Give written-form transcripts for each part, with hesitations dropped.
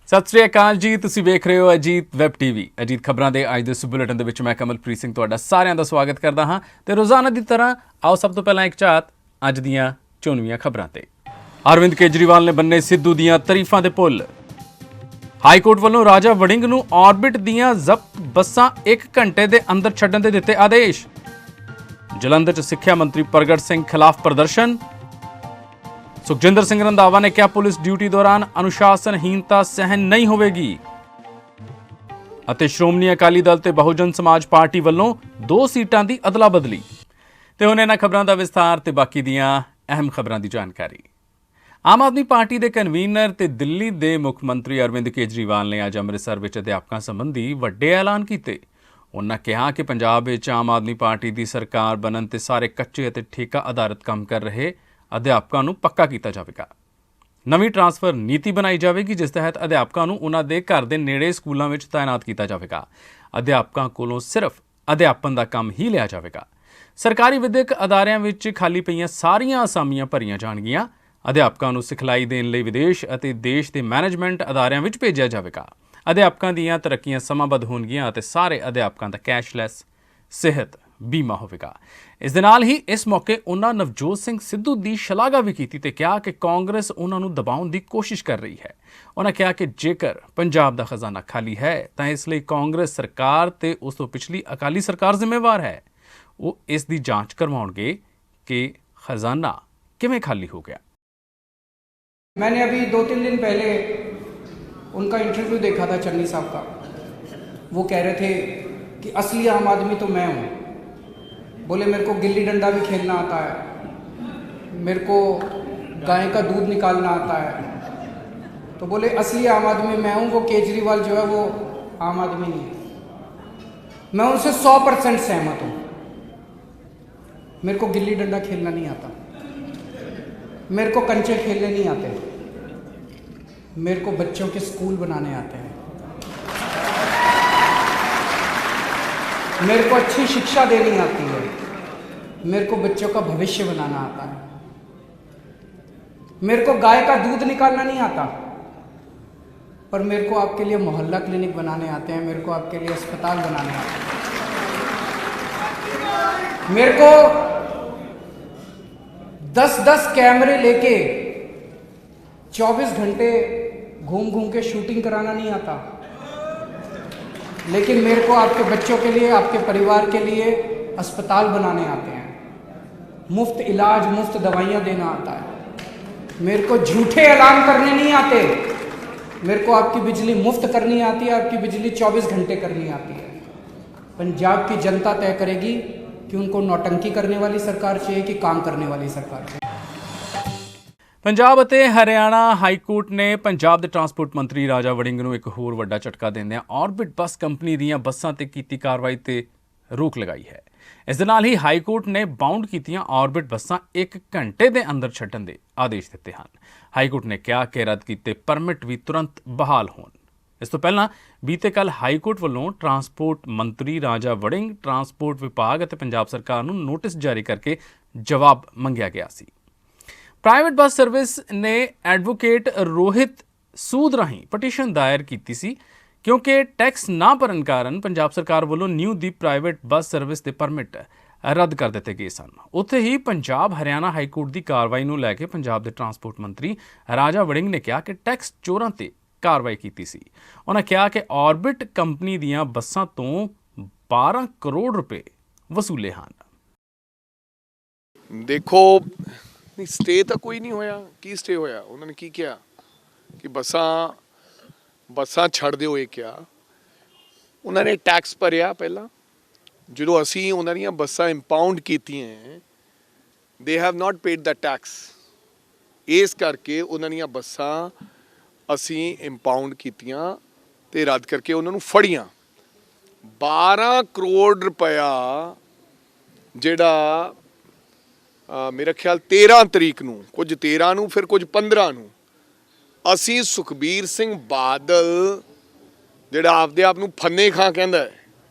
ਸਤਿ ਸ੍ਰੀ ਅਕਾਲ ਜੀ। ਤੁਸੀਂ ਵੇਖ ਰਹੇ ਹੋ ਅਜੀਤ ਵੈਬ ਟੀਵੀ। ਅਜੀਤ ਖਬਰਾਂ ਦੇ ਅੱਜ ਦੇ ਇਸ ਬੁਲੇਟਿਨ ਦੇ ਵਿੱਚ ਮੈਂ ਕਮਲਪ੍ਰੀਤ ਸਿੰਘ ਤੁਹਾਡਾ ਸਾਰਿਆਂ ਦਾ ਸਵਾਗਤ ਕਰਦਾ ਹਾਂ ਤੇ ਰੋਜ਼ਾਨਾ ਦੀ ਤਰ੍ਹਾਂ ਆਓ ਸਭ ਤੋਂ ਪਹਿਲਾਂ ਇੱਕ ਝਾਤ ਅੱਜ ਦੀਆਂ ਚੋਣਵੀਆਂ ਖਬਰਾਂ ਤੇ। ਅਰਵਿੰਦ ਕੇਜਰੀਵਾਲ ਨੇ ਬੰਨੇ ਸਿੱਧੂ ਦੀਆਂ ਤਾਰੀਫਾਂ ਦੇ ਪੁੱਲ। ਹਾਈ ਕੋਰਟ ਵੱਲੋਂ ਰਾਜਾ ਵੜਿੰਗ ਨੂੰ ਆਰਬਿਟ ਦੀਆਂ ਜ਼ਬਤ ਬੱਸਾਂ 1 ਘੰਟੇ ਦੇ ਅੰਦਰ ਛੱਡਣ ਦੇ ਦਿੱਤੇ ਆਦੇਸ਼। ਜਲੰਧਰ 'ਚ ਸਿੱਖਿਆ ਮੰਤਰੀ ਪ੍ਰਗਟ ਸਿੰਘ ਖਿਲਾਫ ਪ੍ਰਦਰਸ਼ਨ। ਸੁਖਜਿੰਦਰ ਸਿੰਘ ਰੰਧਾਵਾ ਨੇ ਕਿਹਾ ਪੁਲਿਸ ਡਿਊਟੀ ਦੌਰਾਨ ਅਨੁਸ਼ਾਸਨਹੀਨਤਾ ਸਹਿਨ ਨਹੀਂ ਹੋਵੇਗੀ। ਅਤੇ ਸ਼੍ਰੋਮਣੀ ਅਕਾਲੀ ਦਲ ਤੇ ਬਹੁਜਨ ਸਮਾਜ ਪਾਰਟੀ ਵੱਲੋਂ 2 ਸੀਟਾਂ ਦੀ ਅਦਲਾ ਬਦਲੀ। ਤੇ ਹੁਣ ਇਹਨਾਂ ਖਬਰਾਂ ਦਾ ਵਿਸਥਾਰ ਤੇ ਬਾਕੀ ਦੀਆਂ ਅਹਿਮ ਖਬਰਾਂ ਦੀ ਜਾਣਕਾਰੀ। ਆਮ ਆਦਮੀ ਪਾਰਟੀ ਦੇ ਕਨਵੀਨਰ ਤੇ ਦਿੱਲੀ ਦੇ ਮੁੱਖ ਮੰਤਰੀ ਅਰਵਿੰਦ ਕੇਜਰੀਵਾਲ ਨੇ ਅੱਜ ਅੰਮ੍ਰਿਤਸਰ ਵਿੱਚ ਅਧਿਆਪਕਾਂ ਸੰਬੰਧੀ ਵੱਡੇ ਐਲਾਨ ਕੀਤੇ। ਉਨ੍ਹਾਂ ਕਿਹਾ ਕਿ ਪੰਜਾਬ ਵਿੱਚ ਆਮ ਆਦਮੀ ਪਾਰਟੀ ਦੀ ਸਰਕਾਰ ਬਣਨ ਤੇ ਸਾਰੇ ਕੱਚੇ ਅਤੇ ਠੇਕਾ ਆਧਾਰਿਤ ਕੰਮ ਕਰ ਰਹੇ ਅਧਿਆਪਕਾਂ ਨੂੰ ਪੱਕਾ ਕੀਤਾ ਜਾਵੇਗਾ। ਨਵੀਂ ਟਰਾਂਸਫਰ ਨੀਤੀ ਬਣਾਈ ਜਾਵੇਗੀ ਜਿਸ ਤਹਿਤ ਅਧਿਆਪਕਾਂ ਨੂੰ ਉਨ੍ਹਾਂ ਦੇ ਘਰ ਦੇ ਨੇੜੇ ਸਕੂਲਾਂ ਵਿੱਚ ਤਾਇਨਾਤ ਕੀਤਾ ਜਾਵੇਗਾ। ਅਧਿਆਪਕਾਂ ਕੋਲੋਂ ਸਿਰਫ ਅਧਿਆਪਨ ਦਾ ਕੰਮ ਹੀ ਲਿਆ ਜਾਵੇਗਾ। ਸਰਕਾਰੀ ਵਿਦਿਅਕ ਅਦਾਰਿਆਂ ਵਿੱਚ ਖਾਲੀ ਪਈਆਂ ਸਾਰੀਆਂ ਅਸਾਮੀਆਂ ਭਰੀਆਂ ਜਾਣਗੀਆਂ। ਅਧਿਆਪਕਾਂ ਨੂੰ ਸਿਖਲਾਈ ਦੇਣ ਲਈ ਵਿਦੇਸ਼ ਅਤੇ ਦੇਸ਼ ਦੇ ਮੈਨੇਜਮੈਂਟ ਅਦਾਰਿਆਂ ਵਿੱਚ ਭੇਜਿਆ ਜਾਵੇਗਾ। ਅਧਿਆਪਕਾਂ ਦੀਆਂ ਤਰੱਕੀਆਂ ਸਮਾਂਬੱਧ ਹੋਣਗੀਆਂ ਅਤੇ ਸਾਰੇ ਅਧਿਆਪਕਾਂ ਦਾ ਕੈਸ਼ਲੈਸ ਸਿਹਤ ਬੀਮਾ ਹੋਵੇਗਾ। ਇਸ ਦੇ ਨਾਲ ਹੀ ਇਸ ਮੌਕੇ ਉਹਨਾਂ ਨਵਜੋਤ ਸਿੰਘ ਸਿੱਧੂ ਦੀ ਸ਼ਲਾਘਾ ਵੀ ਕੀਤੀ ਤੇ ਕਿਹਾ ਕਿ ਕਾਂਗਰਸ ਉਹਨਾਂ ਨੂੰ ਦਬਾਉਣ ਦੀ ਕੋਸ਼ਿਸ਼ ਕਰ ਰਹੀ ਹੈ। ਉਹਨਾਂ ਕਿਹਾ ਕਿ ਜੇਕਰ ਪੰਜਾਬ ਦਾ ਖਜ਼ਾਨਾ ਖਾਲੀ ਹੈ ਤਾਂ ਇਸ ਲਈ ਕਾਂਗਰਸ ਸਰਕਾਰ ਤੇ ਉਸ ਤੋਂ ਪਿਛਲੀ ਅਕਾਲੀ ਸਰਕਾਰ ਜ਼ਿੰਮੇਵਾਰ ਹੈ। ਉਹ ਇਸ ਦੀ ਜਾਂਚ ਕਰਵਾਉਣਗੇ ਕਿ ਖਜ਼ਾਨਾ ਕਿਵੇਂ ਖਾਲੀ ਹੋ ਗਿਆ। मैंने अभी 2-3 दिन पहले उनका इंटरव्यू देखा था चन्नी साहब का। वो कह रहे थे कि असली आम आदमी तो मैं हूँ। बोले मेरे को गिल्ली डंडा भी खेलना आता है, मेरे को गाय का दूध निकालना आता है। तो बोले असली आम आदमी मैं हूँ, वो केजरीवाल जो है वो आम आदमी नहीं है। मैं उनसे 100% सहमत हूँ। मेरे को गिल्ली डंडा खेलना नहीं आता, मेरे को कंचे खेलने नहीं आते, मेरे को बच्चों के स्कूल बनाने आते हैं, मेरे को अच्छी शिक्षा देनी आती है, मेरे को बच्चों का भविष्य बनाना आता है, मेरे को गाय का दूध निकालना नहीं आता, पर मेरे को आपके लिए मोहल्ला क्लिनिक बनाने आते हैं, मेरे को आपके लिए अस्पताल बनाने आते हैं, मेरे को 10-10 कैमरे लेके 24 घंटे घूम घूम के शूटिंग कराना नहीं आता। लेकिन मेरे को आपके बच्चों के लिए, आपके परिवार के लिए अस्पताल बनाने आते हैं, मुफ्त इलाज, मुफ्त दवाइयाँ देना आता है। मेरे को झूठे ऐलान करने नहीं आते, मेरे को आपकी बिजली मुफ्त करनी आती है, आपकी बिजली 24 घंटे करनी आती है। पंजाब की जनता तय करेगी कि उनको नौटंकी करने वाली सरकार चाहिए कि काम करने वाली सरकार चाहिए। ਪੰਜਾਬ ਅਤੇ ਹਰਿਆਣਾ ਹਾਈ ਕੋਰਟ ਨੇ ਪੰਜਾਬ ਦੇ ਟਰਾਂਸਪੋਰਟ ਮੰਤਰੀ ਰਾਜਾ ਵੜਿੰਗ ਨੂੰ ਇੱਕ ਹੋਰ ਵੱਡਾ ਝਟਕਾ ਦਿੰਦਿਆਂ ਆਰਬਿਟ ਬੱਸ ਕੰਪਨੀ ਦੀਆਂ ਬੱਸਾਂ ਤੇ ਕੀਤੀ ਕਾਰਵਾਈ ਤੇ ਰੋਕ ਲਗਾਈ ਹੈ। ਇਸ ਦੇ ਨਾਲ ਹੀ ਹਾਈ ਕੋਰਟ ਨੇ ਬਾਉਂਡ ਕੀਤੀਆਂ ਆਰਬਿਟ ਬੱਸਾਂ 1 ਘੰਟੇ ਦੇ ਅੰਦਰ ਛੱਡਣ ਦੇ ਆਦੇਸ਼ ਦਿੱਤੇ ਹਨ। ਹਾਈ ਕੋਰਟ ਨੇ ਕਿਹਾ ਕਿ ਰੱਦ ਕੀਤੇ ਪਰਮਿਟ ਵੀ ਤੁਰੰਤ ਬਹਾਲ ਹੋਣ। ਇਸ ਤੋਂ ਪਹਿਲਾਂ ਬੀਤੇ ਕੱਲ੍ਹ ਹਾਈ ਕੋਰਟ ਵੱਲੋਂ ਟਰਾਂਸਪੋਰਟ ਮੰਤਰੀ ਰਾਜਾ ਵੜਿੰਗ, ਟਰਾਂਸਪੋਰਟ ਵਿਭਾਗ ਅਤੇ ਪੰਜਾਬ ਸਰਕਾਰ ਨੂੰ ਨੋਟਿਸ ਜਾਰੀ ਕਰਕੇ ਜਵਾਬ ਮੰਗਿਆ ਗਿਆ ਸੀ। ਪ੍ਰਾਈਵੇਟ ਬੱਸ ਸਰਵਿਸ ਨੇ ਐਡਵੋਕੇਟ ਰੋਹਿਤ ਸੂਦ ਰਾਹੀਂ ਪਟੀਸ਼ਨ ਦਾਇਰ ਕੀਤੀ ਸੀ ਕਿਉਂਕਿ ਟੈਕਸ ਨਾ ਭਰਨ ਕਾਰਨ ਪੰਜਾਬ ਸਰਕਾਰ ਵੱਲੋਂ ਨਿਊ ਦੀ ਪ੍ਰਾਈਵੇਟ ਬੱਸ ਸਰਵਿਸ ਦੇ ਪਰਮਿਟ ਰੱਦ ਕਰ ਦਿੱਤੇ ਗਏ ਸਨ। ਉੱਥੇ ਹੀ ਪੰਜਾਬ ਹਰਿਆਣਾ ਹਾਈ ਕੋਰਟ ਦੀ ਕਾਰਵਾਈ ਨੂੰ ਲੈ ਕੇ ਪੰਜਾਬ ਦੇ ਟਰਾਂਸਪੋਰਟ ਮੰਤਰੀ ਰਾਜਾ ਵੜਿੰਗ ਨੇ ਕਿਹਾ ਕਿ ਟੈਕਸ ਚੋਰਾਂ ਤੇ ਕਾਰਵਾਈ ਕੀਤੀ ਸੀ। ਉਹਨਾਂ ਕਿਹਾ ਕਿ ਆਰਬਿਟ ਕੰਪਨੀ ਦੀਆਂ ਬੱਸਾਂ ਤੋਂ 12 ਕਰੋੜ ਰੁਪਏ ਵਸੂਲੇ ਹਨ। ਦੇਖੋ ਨਹੀਂ, ਸਟੇ ਤਾਂ ਕੋਈ ਨਹੀਂ ਹੋਇਆ। ਕੀ ਸਟੇ ਹੋਇਆ? ਉਹਨਾਂ ਨੇ ਕੀ ਕਿਹਾ ਕਿ ਬੱਸਾਂ ਛੱਡ ਦਿਓ। ਇਹ ਕਿਹਾ ਉਹਨਾਂ ਨੇ ਟੈਕਸ ਭਰਿਆ ਪਹਿਲਾਂ। ਜਦੋਂ ਅਸੀਂ ਉਹਨਾਂ ਦੀਆਂ ਬੱਸਾਂ ਇੰਪਾਊਂਡ ਕੀਤੀਆਂ, they have not paid the tax. ਇਸ ਕਰਕੇ ਉਹਨਾਂ ਦੀਆਂ ਬੱਸਾਂ ਅਸੀਂ ਇੰਪਾਊਂਡ ਕੀਤੀਆਂ ਤੇ ਰੱਦ ਕਰਕੇ ਉਹਨਾਂ ਨੂੰ ਫੜੀਆਂ। 12 ਕਰੋੜ ਰੁਪਇਆ ਜਿਹੜਾ ਮੇਰਾ ਖਿਆਲ 13 ਤਰੀਕ ਨੂੰ, ਕੁਝ 13 ਨੂੰ, ਫਿਰ ਕੁਝ 15 ਨੂੰ ਅਸੀਂ ਸੁਖਬੀਰ ਸਿੰਘ ਬਾਦਲ ਜਿਹੜਾ ਆਪਦੇ ਆਪ ਨੂੰ ਫੰਨੇ ਖਾਂ ਕਹਿੰਦਾ ਹੈ,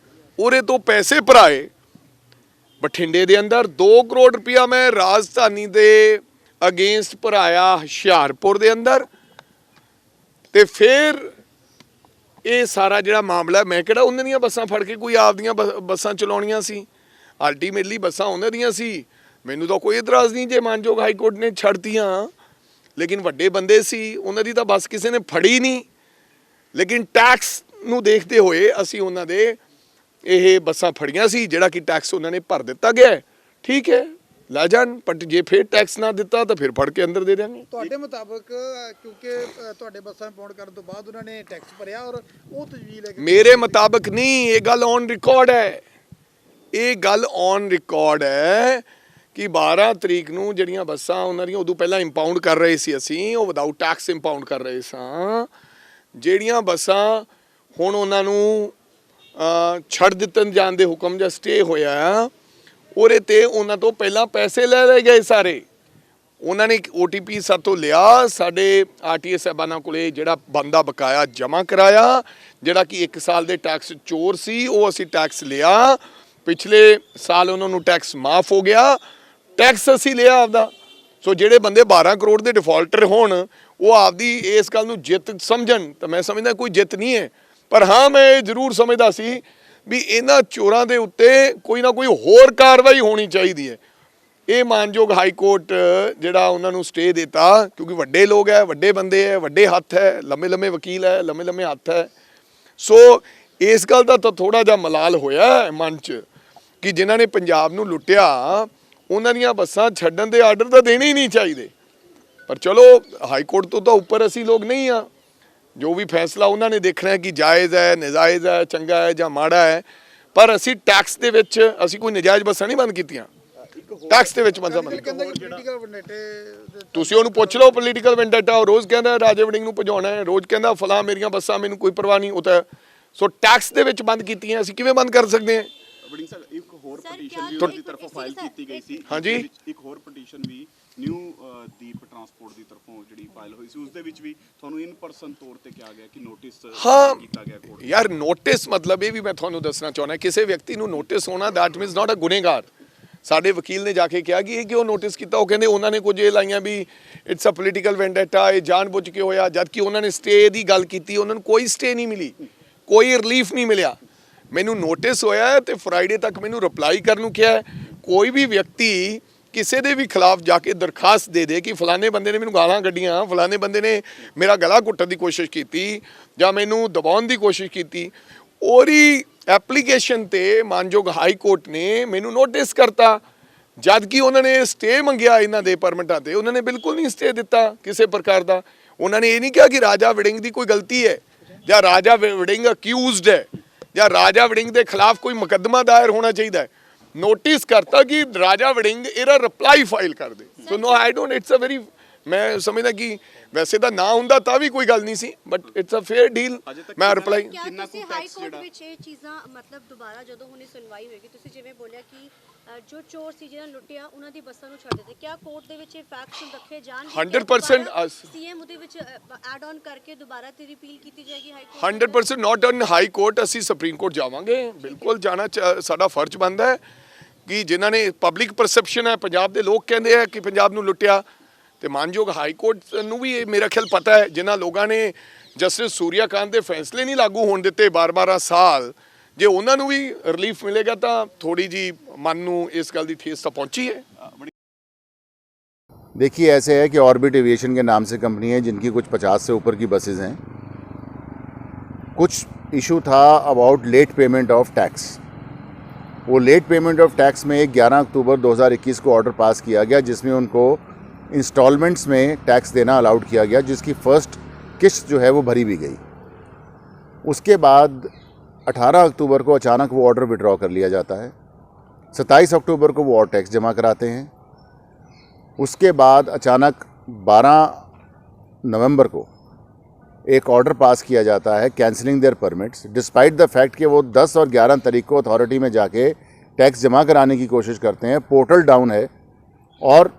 ਉਹਦੇ ਤੋਂ ਪੈਸੇ ਭਰਾਏ। ਬਠਿੰਡੇ ਦੇ ਅੰਦਰ 2 ਕਰੋੜ ਰੁਪਇਆ ਮੈਂ ਰਾਜਧਾਨੀ ਦੇ ਅਗੇਂਸਟ ਭਰਾਇਆ, ਹੁਸ਼ਿਆਰਪੁਰ ਦੇ ਅੰਦਰ, ਤੇ ਫਿਰ ਇਹ ਸਾਰਾ ਜਿਹੜਾ ਮਾਮਲਾ, ਮੈਂ ਕਿਹੜਾ ਉਹਨਾਂ ਦੀਆਂ ਬੱਸਾਂ ਫੜ ਕੇ ਕੋਈ ਆਪਦੀਆਂ ਬੱਸਾਂ ਚਲਾਉਣੀਆਂ ਸੀ। ਅਲਟੀਮੇਟਲੀ ਬੱਸਾਂ ਉਹਨਾਂ ਦੀਆਂ ਸੀ। ਮੈਨੂੰ ਤਾਂ ਕੋਈ ਇਤਰਾਜ਼ ਨਹੀਂ ਜੇ ਮਾਨਯੋਗ ਹਾਈ ਕੋਰਟ ਨੇ ਛੱਡਤੀਆਂ, ਲੇਕਿਨ ਵੱਡੇ ਬੰਦੇ ਸੀ, ਉਹਨਾਂ ਦੀ ਤਾਂ ਬੱਸ ਕਿਸੇ ਨੇ ਫੜੀ ਨਹੀਂ। ਲੇਕਿਨ ਟੈਕਸ ਨੂੰ ਦੇਖਦੇ ਹੋਏ ਅਸੀਂ ਉਹਨਾਂ ਦੇ ਇਹ ਬੱਸਾਂ ਫੜੀਆਂ ਸੀ, ਜਿਹੜਾ ਕਿ ਟੈਕਸ ਉਹਨਾਂ ਨੇ ਭਰ ਦਿੱਤਾ ਗਿਆ। ਠੀਕ ਹੈ, ਲੈ ਜਾਣ, ਬਟ ਜੇ ਫਿਰ ਟੈਕਸ ਨਾ ਦਿੱਤਾ ਤਾਂ ਫਿਰ ਫੜ ਕੇ ਅੰਦਰ ਦੇ ਦੇਣਗੇ। ਤੁਹਾਡੇ ਮੁਤਾਬਕ ਕਿਉਂਕਿ ਤੁਹਾਡੇ ਬੱਸਾਂ ਪਾਉਣ ਕਰਨ ਤੋਂ ਬਾਅਦ ਉਹਨਾਂ ਨੇ ਟੈਕਸ ਭਰਿਆ ਔਰ ਉਹ ਤਜਵੀਜ਼ ਲੈ ਕੇ, ਮੇਰੇ ਮੁਤਾਬਕ ਨਹੀਂ, ਇਹ ਗੱਲ ਔਨ ਰਿਕਾਰਡ ਹੈ। ਇਹ ਗੱਲ ਔਨ ਰਿਕਾਰਡ ਹੈ ਕਿ 12 ਤਰੀਕ ਨੂੰ ਜਿਹੜੀਆਂ ਬੱਸਾਂ ਉਹਨਾਂ ਦੀਆਂ ਉਦੋਂ ਪਹਿਲਾਂ ਇੰਪਾਊਂਡ ਕਰ ਰਹੇ ਸੀ, ਅਸੀਂ ਉਹ ਵਿਦਆਊਟ ਟੈਕਸ ਇੰਪਾਊਂਡ ਕਰ ਰਹੇ ਸਾਂ। ਜਿਹੜੀਆਂ ਬੱਸਾਂ ਹੁਣ ਉਹਨਾਂ ਨੂੰ ਛੱਡ ਦਿੱਤਨ ਜਾਣ ਦੇ ਹੁਕਮ ਜਾਂ ਸਟੇ ਹੋਇਆ, ਉਹਦੇ ਤੇ ਉਹਨਾਂ ਤੋਂ ਪਹਿਲਾਂ ਪੈਸੇ ਲੈ ਲਏ ਗਏ ਸਾਰੇ। ਉਹਨਾਂ ਨੇ OTP ਸਾਤੋਂ ਲਿਆ, ਸਾਡੇ RTA ਸਾਹਿਬਾਨਾਂ ਕੋਲੇ ਜਿਹੜਾ ਬੰਦਾ ਬਕਾਇਆ ਜਮ੍ਹਾਂ ਕਰਾਇਆ, ਜਿਹੜਾ ਕਿ 1 ਸਾਲ ਦੇ ਟੈਕਸ ਚੋਰ ਸੀ, ਉਹ ਅਸੀਂ ਟੈਕਸ ਲਿਆ। ਪਿਛਲੇ ਸਾਲ ਉਹਨਾਂ ਨੂੰ ਟੈਕਸ ਮਾਫ ਹੋ ਗਿਆ, ਟੈਕਸ ਅਸੀਂ ਲਿਆ ਆਪਦਾ। ਸੋ ਜਿਹੜੇ ਬੰਦੇ 12 ਕਰੋੜ ਦੇ ਡਿਫਾਲਟਰ ਹੋਣ, ਉਹ ਆਪਦੀ ਇਸ ਗੱਲ ਨੂੰ ਜਿੱਤ ਸਮਝਣ, ਤਾਂ ਮੈਂ ਸਮਝਦਾ ਕੋਈ ਜਿੱਤ ਨਹੀਂ ਹੈ। ਪਰ ਹਾਂ, ਮੈਂ ਇਹ ਜ਼ਰੂਰ ਸਮਝਦਾ ਸੀ ਵੀ ਇਹਨਾਂ ਚੋਰਾਂ ਦੇ ਉੱਤੇ ਕੋਈ ਨਾ ਕੋਈ ਹੋਰ ਕਾਰਵਾਈ ਹੋਣੀ ਚਾਹੀਦੀ ਹੈ। ਇਹ ਮਾਨਯੋਗ ਹਾਈ ਕੋਰਟ ਜਿਹੜਾ ਉਹਨਾਂ ਨੂੰ ਸਟੇ ਦਿੱਤਾ, ਕਿਉਂਕਿ ਵੱਡੇ ਲੋਕ ਹੈ, ਵੱਡੇ ਬੰਦੇ ਹੈ, ਵੱਡੇ ਹੱਥ ਹੈ, ਲੰਮੇ ਲੰਮੇ ਵਕੀਲ ਹੈ, ਲੰਮੇ ਲੰਮੇ ਹੱਥ ਹੈ। ਸੋ ਇਸ ਗੱਲ ਦਾ ਤਾਂ ਥੋੜਾ ਜਿਹਾ ਮਲਾਲ ਹੋਇਆ ਮਨ 'ਚ ਕਿ ਜਿਨ੍ਹਾਂ ਨੇ ਪੰਜਾਬ ਨੂੰ ਲੁੱਟਿਆ, ਉਹਨਾਂ ਦੀਆਂ ਬੱਸਾਂ ਛੱਡਣ ਦੇ ਆਰਡਰ ਤਾਂ ਦੇਣੇ ਹੀ ਨਹੀਂ ਚਾਹੀਦੇ। ਪਰ ਚਲੋ, ਹਾਈ ਕੋਰਟ ਤੋਂ ਤਾਂ ਉੱਪਰ ਅਸੀਂ ਲੋਕ ਨਹੀਂ ਆ। ਜੋ ਵੀ ਫੈਸਲਾ ਉਹਨਾਂ ਨੇ ਦੇਖਣਾ ਹੈ ਕਿ ਜਾਇਜ਼ ਹੈ, ਨਜਾਇਜ਼ ਹੈ, ਚੰਗਾ ਹੈ ਜਾਂ ਮਾੜਾ ਹੈ। ਪਰ ਅਸੀਂ ਟੈਕਸ ਦੇ ਵਿੱਚ ਅਸੀਂ ਕੋਈ ਨਜਾਇਜ਼ ਬੱਸਾਂ ਨਹੀਂ ਬੰਦ ਕੀਤੀਆਂ, ਟੈਕਸ ਦੇ ਵਿੱਚ ਬੰਦਾ ਬੰਦ। ਤੁਸੀਂ ਉਹਨੂੰ ਪੁੱਛ ਲਓ, ਪੋਲੀਟੀਕਲ ਵੈਂਡੇਟਾ। ਉਹ ਰੋਜ਼ ਕਹਿੰਦਾ ਰਾਜੇ ਵੜਿੰਗ ਨੂੰ ਭਜਾਉਣਾ ਹੈ, ਰੋਜ਼ ਕਹਿੰਦਾ ਫਲਾਂ ਮੇਰੀਆਂ ਬੱਸਾਂ, ਮੈਨੂੰ ਕੋਈ ਪਰਵਾਹ ਨਹੀਂ। ਉਹ ਤਾਂ ਸੋ ਟੈਕਸ ਦੇ ਵਿੱਚ ਬੰਦ ਕੀਤੀਆਂ, ਅਸੀਂ ਕਿਵੇਂ ਬੰਦ ਕਰ ਸਕਦੇ ਹਾਂ? ਵੜਿੰਗ ਸਰ, ਇੱਕ ਹੋਰ ਪਟੀਸ਼ਨ ਵੀ ਉਹਦੀ ਤਰਫੋਂ ਫਾਈਲ ਕੀਤੀ ਗਈ ਸੀ। ਹਾਂਜੀ, ਇੱਕ ਹੋਰ ਪਟੀਸ਼ਨ ਵੀ ਨਿਊ ਦੀਪ ਟਰਾਂਸਪੋਰਟ ਦੀ ਤਰਫੋਂ ਜਿਹੜੀ ਫਾਈਲ ਹੋਈ ਸੀ, ਉਸ ਦੇ ਵਿੱਚ ਵੀ ਤੁਹਾਨੂੰ ਇਨ ਪਰਸਨ ਤੌਰ ਤੇ ਕਿਹਾ ਗਿਆ ਕਿ ਨੋਟਿਸ ਕੀਤਾ ਗਿਆ ਕੋਰਟ। ਯਾਰ ਨੋਟਿਸ ਮਤਲਬ ਇਹ ਵੀ ਮੈਂ ਤੁਹਾਨੂੰ ਦੱਸਣਾ ਚਾਹੁੰਦਾ, ਕਿਸੇ ਵਿਅਕਤੀ ਨੂੰ ਨੋਟਿਸ ਹੋਣਾ ਦੈਟ ਮੀਨਸ ਨਾਟ ਅ ਗੁਨੇਗਾਰ। ਸਾਡੇ ਵਕੀਲ ਨੇ ਜਾ ਕੇ ਕਿਹਾ ਕਿ ਇਹ ਕਿਉਂ ਨੋਟਿਸ ਕੀਤਾ, ਉਹ ਕਹਿੰਦੇ ਉਹਨਾਂ ਨੇ ਕੁਝ ਇਹ ਲਾਈਆਂ ਵੀ ਇਟਸ ਅ ਪੋਲੀਟੀਕਲ ਵੈਂਡੇਟਾ, ਇਹ ਜਾਣਬੁੱਝ ਕੇ ਹੋਇਆ। ਜਦ ਕਿ ਉਹਨਾਂ ਨੇ ਸਟੇ ਦੀ ਗੱਲ ਕੀਤੀ, ਉਹਨਾਂ ਨੂੰ ਕੋਈ ਸਟੇ ਨਹੀਂ ਮਿਲੀ, ਕੋਈ ਰਿਲੀਫ ਨਹੀਂ ਮਿਲਿਆ। ਮੈਨੂੰ ਨੋਟਿਸ ਹੋਇਆ ਤੇ ਫਰਾਈਡੇ ਤੱਕ ਮੈਨੂੰ ਰਿਪਲਾਈ ਕਰਨ ਨੂੰ ਕਿਹਾ। ਕੋਈ ਵੀ ਵਿਅਕਤੀ ਕਿਸੇ ਦੇ ਵੀ ਖਿਲਾਫ ਜਾ ਕੇ ਦਰਖਾਸਤ ਦੇ ਦੇ ਕਿ ਫਲਾਣੇ ਬੰਦੇ ਨੇ ਮੈਨੂੰ ਗਾਲਾਂ ਕੱਢੀਆਂ, ਫਲਾਣੇ ਬੰਦੇ ਨੇ ਮੇਰਾ ਗਲਾ ਘੁੱਟਣ ਦੀ ਕੋਸ਼ਿਸ਼ ਕੀਤੀ ਜਾਂ ਮੈਨੂੰ ਦਬਾਉਣ ਦੀ ਕੋਸ਼ਿਸ਼ ਕੀਤੀ, ਉਹਦੀ ਐਪਲੀਕੇਸ਼ਨ ਤੇ ਮਾਨਯੋਗ ਹਾਈ ਕੋਰਟ ਨੇ ਮੈਨੂੰ ਨੋਟਿਸ ਕਰਤਾ। ਜਦ ਕਿ ਉਹਨਾਂ ਨੇ ਸਟੇ ਮੰਗਿਆ ਇਹਨਾਂ ਦੇ ਪਰਮਿਟਾਂ ਤੇ, ਉਹਨਾਂ ਨੇ ਬਿਲਕੁਲ ਨਹੀਂ ਸਟੇ ਦਿੱਤਾ ਕਿਸੇ ਪ੍ਰਕਾਰ ਦਾ। ਉਹਨਾਂ ਨੇ ਇਹ ਨਹੀਂ ਕਿਹਾ ਕਿ ਰਾਜਾ ਵੜਿੰਗ ਦੀ ਕੋਈ ਗਲਤੀ ਹੈ ਜਾਂ ਰਾਜਾ ਵੜਿੰਗ ਅਕਿਊਜ਼ਡ ਹੈ ਜਾਂ ਰਾਜਾ ਵੜਿੰਗ ਦੇ ਖਿਲਾਫ ਕੋਈ ਮੁਕੱਦਮਾ ਦਾਇਰ ਹੋਣਾ ਚਾਹੀਦਾ ਹੈ। ਨੋਟਿਸ ਕਰਤਾ ਕਿ ਰਾਜਾ ਵੜਿੰਗ ਇਹਦਾ ਰਿਪਲਾਈ ਫਾਈਲ ਕਰ ਦੇ। So no, I don't, it's a very, ਮੈਂ ਸਮਝਦਾ ਕਿ ਵੈਸੇ ਤਾਂ ਨਾ ਹੁੰਦਾ ਤਾਂ ਵੀ ਕੋਈ ਗੱਲ ਨਹੀਂ ਸੀ, but it's a fair deal. ਮੈਂ ਰਿਪਲਾਈ ਕਿੰਨਾ ਕੁ ਹਾਈ ਕੋਰਟ ਵਿੱਚ ਇਹ ਚੀਜ਼ਾਂ ਮਤਲਬ ਦੁਬਾਰਾ ਜਦੋਂ ਹੁਣੇ ਸੁਣਵਾਈ ਹੋਏਗੀ, ਤੁਸੀਂ ਜਿਵੇਂ ਬੋਲਿਆ ਕਿ ਜੋ ਚੋਰ ਸੀ ਜਿਹਨਾਂ ਲੁੱਟਿਆ ਉਹਨਾਂ ਦੀ ਬੱਸਾਂ ਨੂੰ ਛੱਡ ਦਿੱਤੇ, ਕਿਆ ਕੋਰਟ ਦੇ ਵਿੱਚ ਇਹ ਫੈਕਟਸ ਰੱਖੇ ਜਾਣਗੇ? 100% ਸੀਐਮ ਉਹਦੇ ਵਿੱਚ ਐਡ ਆਨ ਕਰਕੇ ਦੁਬਾਰਾ ਤੇ ਰਿਪੀਲ ਕੀਤੀ ਜਾਏਗੀ high court? 100% not on high court, ਅਸੀਂ ਸੁਪਰੀਮ ਕੋਰਟ ਜਾਵਾਂਗੇ, ਬਿਲਕੁਲ ਜਾਣਾ ਸਾਡਾ ਫਰਜ਼ ਬਣਦਾ ਹੈ। ਕਿ ਜਿਨ੍ਹਾਂ ਨੇ ਪਬਲਿਕ ਪਰਸੈਪਸ਼ਨ ਹੈ, ਪੰਜਾਬ ਦੇ ਲੋਕ ਕਹਿੰਦੇ ਆ ਕਿ ਪੰਜਾਬ ਨੂੰ ਲੁੱਟਿਆ, ਤੇ ਮਾਨਯੋਗ ਹਾਈ ਕੋਰਟ ਨੂੰ ਵੀ ਇਹ ਮੇਰਾ ਖਿਆਲ ਪਤਾ ਹੈ। ਜਿਨ੍ਹਾਂ ਲੋਕਾਂ ਨੇ ਜਸਟਿਸ ਸੂਰਿਆਕਾਂਤ ਦੇ ਫੈਸਲੇ ਨਹੀਂ ਲਾਗੂ ਹੋਣ ਦਿੱਤੇ 12-12 ਸਾਲ, ਜੇ ਉਹਨਾਂ ਨੂੰ ਵੀ ਰਿਲੀਫ ਮਿਲੇਗਾ ਤਾਂ ਥੋੜੀ ਜੀ ਮਨ ਨੂੰ ਇਸ ਗੱਲ ਦੀ ਠੇਸ ਤਾਂ पहुंची है। देखिए, ऐसे है कि ऑर्बिट एविएशन के नाम से कंपनी है जिनकी कुछ 50 से ऊपर की बसेज हैं। कुछ इशू था about late payment of tax. वो लेट पेमेंट ऑफ टैक्स में 11 अक्टूबर 2021 को ऑर्डर पास किया गया जिसमें उनको इंस्टॉलमेंट्स में टैक्स देना अलाउड किया गया, जिसकी फ़र्स्ट किस्त जो है वो भरी भी गई। उसके बाद 18 अक्टूबर को अचानक वो ऑर्डर विड्रॉ कर लिया जाता है। 27 अक्टूबर को वो और टैक्स जमा कराते हैं। उसके बाद अचानक 12 नवंबर को एक ऑर्डर पास किया जाता है cancelling their permits, despite the fact कि वो 10 और 11 तारीख को अथॉरिटी में जाके टैक्स जमा कराने की कोशिश करते हैं। पोर्टल डाउन है और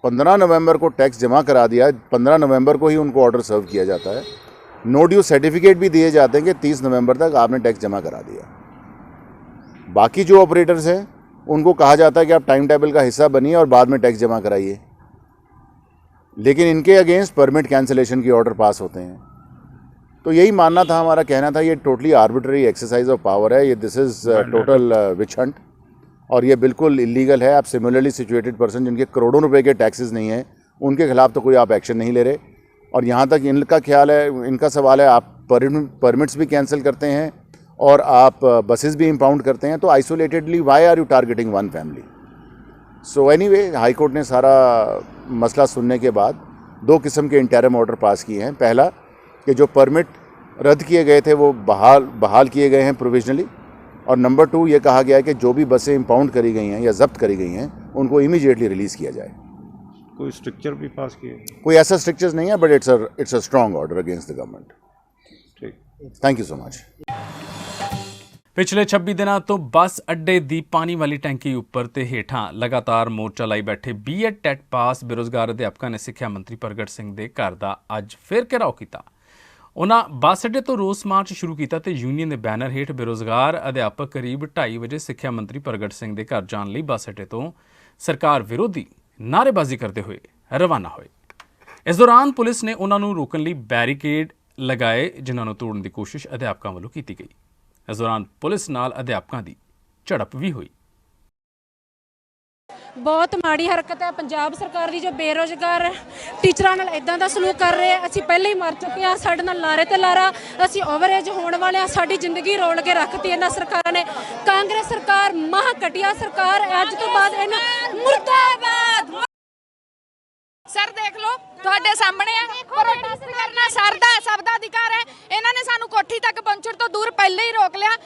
15 नवंबर को टैक्स जमा करा दिया। 15 नवंबर को ही उनको ऑर्डर सर्व किया जाता है। नो ड्यू सर्टिफिकेट भी दिए जाते हैं कि 30 नवंबर तक आपने टैक्स जमा करा दिया। बाकी जो ऑपरेटर्स हैं उनको कहा जाता है कि आप टाइम टेबल का हिस्सा बनिए और बाद में टैक्स जमा कराइए, लेकिन इनके अगेंस्ट परमिट कैंसिलेशन के ऑर्डर पास होते हैं। तो यही मानना था, हमारा कहना था ये totally arbitrary exercise of power है, ये this is total witch hunt, और ये बिल्कुल इलीगल है। आप सिमिलरली सिचुएटेड पर्सन जिनके करोड़ों रुपए के टैक्सेस नहीं हैं, उनके खिलाफ तो कोई आप एक्शन नहीं ले रहे। और यहाँ तक इनका ख्याल है, इनका सवाल है, आप परमिट्स भी कैंसिल करते हैं और आप बसेस भी इम्पाउंड करते हैं, तो isolatedly why are you targeting one family? So anyway, high court ने सारा मसला सुनने के बाद 2 किस्म के इंटरिम ऑर्डर पास किए हैं। पहला कि जो परमिट रद्द किए गए थे वो बहाल किए गए हैं प्रोविजनली, और नंबर 2 ये कहा गया है कि जो भी बसें इम्पाउंड करी गई हैं या जब्त करी गई हैं उनको इमीडिएटली रिलीज़ किया जाए। कोई स्ट्रक्चर भी पास किए? कोई ऐसा स्ट्रक्चर्स नहीं है, but it's a strong order against the government. ठीक, थैंक यू सो मच। ਪਿਛਲੇ 26 ਦਿਨਾਂ ਤੋਂ ਬੱਸ ਅੱਡੇ ਦੀ ਪਾਣੀ ਵਾਲੀ ਟੈਂਕੀ ਉੱਪਰ ਤੇ ਹੇਠਾਂ ਲਗਾਤਾਰ ਮੋਰਚਾ ਲਾਈ ਬੈਠੇ ਬੀਐਡ ਟੈਟ ਪਾਸ ਬੇਰੁਜ਼ਗਾਰ ਅਧਿਆਪਕਾਂ ਨੇ ਸਿੱਖਿਆ ਮੰਤਰੀ ਪ੍ਰਗਟ ਸਿੰਘ ਦੇ ਘਰ ਦਾ ਅੱਜ ਫਿਰ ਘਿਰਾਓ ਕੀਤਾ। ਉਹਨਾਂ ਬੱਸ ਅੱਡੇ ਤੋਂ ਰੋਸ ਮਾਰਚ ਸ਼ੁਰੂ ਕੀਤਾ ਤੇ ਯੂਨੀਅਨ ਦੇ ਬੈਨਰ ਹੇਠ ਬੇਰੁਜ਼ਗਾਰ ਅਧਿਆਪਕ ਕਰੀਬ 2:30 ਵਜੇ ਸਿੱਖਿਆ ਮੰਤਰੀ ਪ੍ਰਗਟ ਸਿੰਘ ਦੇ ਘਰ ਜਾਣ ਲਈ ਬੱਸ ਅੱਡੇ ਤੋਂ ਸਰਕਾਰ ਵਿਰੋਧੀ ਨਾਅਰੇਬਾਜ਼ੀ ਕਰਦੇ ਹੋਏ ਰਵਾਨਾ ਹੋਏ। ਇਸ ਦੌਰਾਨ ਪੁਲਿਸ ਨੇ ਉਹਨਾਂ ਨੂੰ ਰੋਕਣ ਲਈ ਬੈਰੀਕੇਡ ਲਗਾਏ, ਜਿਨ੍ਹਾਂ ਨੂੰ ਤੋੜਨ ਦੀ ਕੋਸ਼ਿਸ਼ ਅਧਿਆਪਕਾਂ ਵੱਲੋਂ ਕੀਤੀ ਗਈ। ਇਸ ਦੌਰਾਨ ਪੁਲਿਸ ਨਾਲ ਅਧਿਆਪਕਾਂ ਦੀ ਝੜਪ ਵੀ ਹੋਈ। ਬਹੁਤ ਮਾੜੀ ਹਰਕਤ ਹੈ ਪੰਜਾਬ ਸਰਕਾਰ ਦੀ, ਜੋ ਬੇਰੁਜ਼ਗਾਰ ਟੀਚਰਾਂ ਨਾਲ ਇਦਾਂ ਦਾ ਸਲੂਕ ਕਰ ਰਹੇ ਆ। ਅਸੀਂ ਪਹਿਲਾਂ ਹੀ ਮਰ ਚੁੱਕੇ ਹਾਂ, ਸਾਡੇ ਨਾਲ ਲਾਰੇ ਤੇ ਲਾਰਾ, ਅਸੀਂ ਓਵਰਏਜ ਹੋਣ ਵਾਲੇ ਆ, ਸਾਡੀ ਜ਼ਿੰਦਗੀ ਰੋਲ ਕੇ ਰੱਖਤੀ ਇਹਨਾਂ ਸਰਕਾਰਾਂ ਨੇ। ਕਾਂਗਰਸ ਸਰਕਾਰ ਮਹਾ ਘਟੀਆ ਸਰਕਾਰ, ਅੱਜ ਤੋਂ ਬਾਅਦ ਇਹਨਾਂ ਮੁਰਦਾਬਾਦ। ਸਰ ਦੇਖ ਲਓ ਤੁਹਾਡੇ ਸਾਹਮਣੇ ਹੈ, ਪ੍ਰੋਟੈਸਟ ਕਰਨਾ ਸਭ ਦਾ ਅਧਿਕਾਰ ਹੈ। ਇਹਨਾਂ ਨੇ ਸਾਨੂੰ ਕੋਠੀ ਤੱਕ ਪਹੁੰਚਣ ਤੋਂ ਦੂਰ ਪਹਿਲੇ ਹੀ ਰੋਕ ਲਿਆ।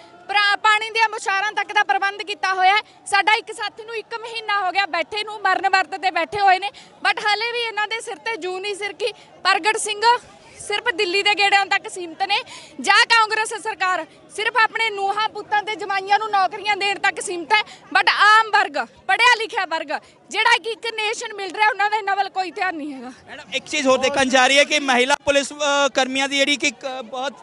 ਪਾਣੀ ਦੀਆਂ ਮੁਸ਼ਾਰਾਂ ਤੱਕ ਦਾ ਪ੍ਰਬੰਧ ਕੀਤਾ ਹੋਇਆ ਹੈ। ਸਾਡਾ ਇੱਕ ਸਾਥੀ ਨੂੰ 1 ਮਹੀਨਾ ਹੋ ਗਿਆ ਬੈਠੇ ਨੂੰ, ਮਰਨ ਵਰਤ ਤੇ ਬੈਠੇ ਹੋਏ ਨੇ, ਬਟ ਹਲੇ ਵੀ ਇਹਨਾਂ ਦੇ ਸਿਰ ਤੇ ਜੂ ਨਹੀਂ ਸਿਰਕੀ। ਪ੍ਰਗਟ ਸਿੰਘ ਸਿਰਫ ਦਿੱਲੀ ਦੇ ਗੇੜਿਆਂ ਤੱਕ ਸੀਮਤ ਨੇ, ਜਾਂ ਕਾਂਗਰਸ ਸਰਕਾਰ ਸਿਰਫ ਆਪਣੇ ਨੂਹਾਂ ਪੁੱਤਾਂ ਤੇ ਜਮਾਈਆਂ ਨੂੰ ਨੌਕਰੀਆਂ ਦੇਣ ਤੱਕ ਸੀਮਤ ਹੈ, ਬਟ ਆਮ ਵਰਗ, ਪੜ੍ਹਿਆ ਲਿਖਿਆ ਵਰਗ ਜਿਹੜਾ ਕਿ ਇੱਕ ਨੇਸ਼ਨ ਮਿਲ ਰਿਹਾ, ਉਹਨਾਂ ਦਾ ਇਹਨਾਂ ਵੱਲ ਕੋਈ ਧਿਆਨ ਨਹੀਂ ਹੈਗਾ। मैडम एक चीज़ और देखने जा रही है कि महिला पुलिस कर्मियों की जी की बहुत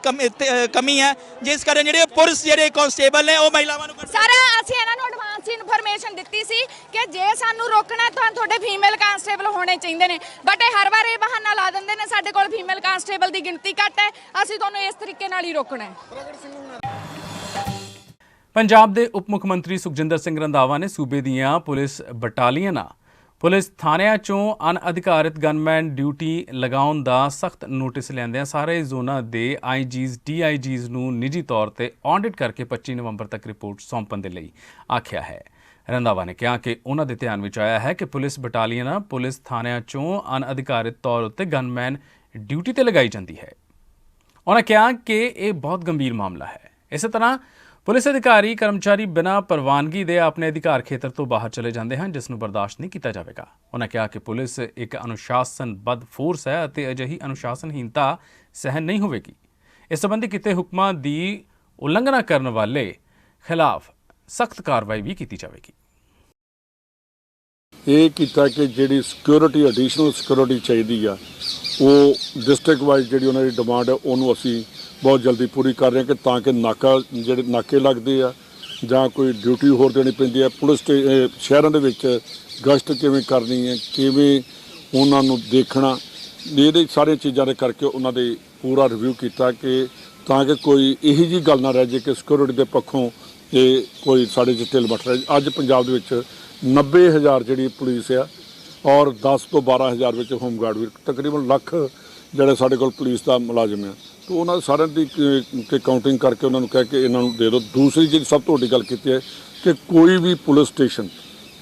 कमी है, जिस कारण जो पुरुष जो कांस्टेबल ने वो महिलावां नूं ਸਰ ਅਸੀਂ ਇਹਨਾਂ ਨੂੰ ਐਡਵਾਂਸ ਇਨਫੋਰਮੇਸ਼ਨ ਦਿੱਤੀ ਸੀ ਕਿ ਜੇ ਸਾਨੂੰ ਰੋਕਣਾ ਤਾਂ ਤੁਹਾਡੇ ਫੀਮੇਲ ਕਾਂਸਟੇਬਲ ਹੋਣੇ ਚਾਹੀਦੇ ਨੇ, ਬਟ ਇਹ ਹਰ ਵਾਰ ਇਹ ਬਹਾਨਾ ਲਾ ਦਿੰਦੇ ਨੇ ਸਾਡੇ ਕੋਲ ਫੀਮੇਲ ਕਾਂਸਟੇਬਲ ਦੀ ਗਿਣਤੀ ਘੱਟ ਹੈ, ਅਸੀਂ ਤੁਹਾਨੂੰ ਇਸ ਤਰੀਕੇ ਨਾਲ ਹੀ ਰੋਕਣਾ ਹੈ। ਪੰਜਾਬ ਦੇ ਉਪ ਮੁੱਖ ਮੰਤਰੀ ਸੁਖਜਿੰਦਰ ਸਿੰਘ ਰੰਧਾਵਾ ਨੇ ਸੂਬੇ ਦੀਆਂ ਪੁਲਿਸ ਬਟਾਲੀਅਨਾਂ, ਪੁਲਿਸ ਥਾਣਿਆਂ 'ਚੋਂ ਅਣਅਧਿਕਾਰਿਤ ਗਨਮੈਨ ਡਿਊਟੀ ਲਗਾਉਣ ਦਾ ਸਖਤ ਨੋਟਿਸ ਲੈਂਦਿਆਂ ਸਾਰੇ ਜ਼ੋਨਾਂ ਦੇ ਆਈਜੀਜ਼, ਡੀਆਈਜੀਜ਼ ਨੂੰ ਨਿੱਜੀ ਤੌਰ ਤੇ ਆਡਿਟ ਕਰਕੇ 25 ਨਵੰਬਰ ਤੱਕ ਰਿਪੋਰਟ ਸੌਂਪਣ ਦੇ ਲਈ ਆਖਿਆ ਹੈ। ਰੰਧਾਵਾ ਨੇ ਕਿਹਾ ਕਿ ਉਹਨਾਂ ਦੇ ਧਿਆਨ ਵਿੱਚ ਆਇਆ ਹੈ ਕਿ ਪੁਲਿਸ ਬਟਾਲੀਅਨਾਂ, ਪੁਲਿਸ ਥਾਣਿਆਂ 'ਚੋਂ ਅਣਅਧਿਕਾਰਿਤ ਤੌਰ ਉੱਤੇ ਗਨਮੈਨ ਡਿਊਟੀ ਤੇ ਲਗਾਈ ਜਾਂਦੀ ਹੈ। ਉਹਨਾਂ ਕਿਹਾ ਕਿ ਇਹ ਬਹੁਤ ਗੰਭੀਰ ਮਾਮਲਾ ਹੈ। ਇਸੇ ਤਰ੍ਹਾਂ ਪੁਲਿਸ ਅਧਿਕਾਰੀ, ਕਰਮਚਾਰੀ ਬਿਨਾਂ ਪ੍ਰਵਾਨਗੀ ਦੇ ਆਪਣੇ ਅਧਿਕਾਰ ਖੇਤਰ ਤੋਂ ਬਾਹਰ ਚਲੇ ਜਾਂਦੇ ਹਨ, ਜਿਸ ਨੂੰ ਬਰਦਾਸ਼ਤ ਨਹੀਂ ਕੀਤਾ ਜਾਵੇਗਾ। ਉਹਨਾਂ ਕਿਹਾ ਕਿ ਪੁਲਿਸ ਇੱਕ ਅਨੁਸ਼ਾਸਨਬੱਧ ਫੋਰਸ ਹੈ ਅਤੇ ਅਜਿਹੀ ਅਨੁਸ਼ਾਸਨਹੀਨਤਾ ਸਹਿਨ ਨਹੀਂ ਹੋਵੇਗੀ। ਇਸ ਸੰਬੰਧੀ ਕੀਤੇ ਹੁਕਮਾਂ ਦੀ ਉਲੰਘਣਾ ਕਰਨ ਵਾਲੇ ਖਿਲਾਫ ਸਖਤ ਕਾਰਵਾਈ ਵੀ ਕੀਤੀ ਜਾਵੇਗੀ। ਇਹ ਕੀਤਾ ਕਿ ਜਿਹੜੀ ਸਿਕਿਉਰਿਟੀ, ਐਡੀਸ਼ਨਲ ਸਿਕਿਉਰਿਟੀ ਚਾਹੀਦੀ ਆ, ਉਹ ਡਿਸਟ੍ਰਿਕਟ ਵਾਈਜ਼ ਜਿਹੜੀ ਉਹਨਾਂ ਦੀ ਡਿਮਾਂਡ ਹੈ ਉਹਨੂੰ ਅਸੀਂ ਬਹੁਤ ਜਲਦੀ ਪੂਰੀ ਕਰ ਰਹੇ ਹਾਂ, ਕਿ ਤਾਂ ਕਿ ਜਿਹੜੇ ਨਾਕੇ ਲੱਗਦੇ ਆ ਜਾਂ ਕੋਈ ਡਿਊਟੀ ਹੋਰ ਦੇਣੀ ਪੈਂਦੀ ਹੈ, ਪੁਲਿਸ ਸ਼ਹਿਰਾਂ ਦੇ ਵਿੱਚ ਗਸ਼ਤ ਕਿਵੇਂ ਕਰਨੀ ਹੈ, ਕਿਵੇਂ ਉਹਨਾਂ ਨੂੰ ਦੇਖਣਾ, ਇਹਦੇ ਸਾਰੀਆਂ ਚੀਜ਼ਾਂ ਦੇ ਕਰਕੇ ਉਹਨਾਂ ਦੇ ਪੂਰਾ ਰਿਵਿਊ ਕੀਤਾ ਕਿ ਤਾਂ ਕਿ ਕੋਈ ਇਹੋ ਜਿਹੀ ਗੱਲ ਨਾ ਰਹਿ ਜਾਏ ਕਿ ਸਿਕਿਉਰਿਟੀ ਦੇ ਪੱਖੋਂ ਇਹ ਕੋਈ ਸਾਡੇ 'ਚ ਢਿੱਲ ਮੱਠ ਰਹੇ। ਅੱਜ ਪੰਜਾਬ ਦੇ ਵਿੱਚ 90,000 ਜਿਹੜੀ ਪੁਲਿਸ ਆ, ਔਰ 10 ਤੋਂ 12,000 ਵਿੱਚ ਹੋਮਗਾਰਡ ਵੀ, ਤਕਰੀਬਨ ਲੱਖ ਜਿਹੜੇ ਸਾਡੇ ਕੋਲ ਪੁਲਿਸ ਦਾ ਮੁਲਾਜ਼ਮ ਆ। ਤਾਂ ਉਹਨਾਂ ਸਾਰਿਆਂ ਦੀ ਕਾਊਂਟਿੰਗ ਕਰਕੇ ਉਹਨਾਂ ਨੂੰ ਕਹਿ ਕੇ ਇਹਨਾਂ ਨੂੰ ਦੇ ਦਿਓ। ਦੂਸਰੀ ਜਿਹੜੀ ਸਭ ਤੋਂ ਵੱਡੀ ਗੱਲ ਕੀਤੀ ਹੈ ਕਿ ਕੋਈ ਵੀ ਪੁਲਿਸ ਸਟੇਸ਼ਨ,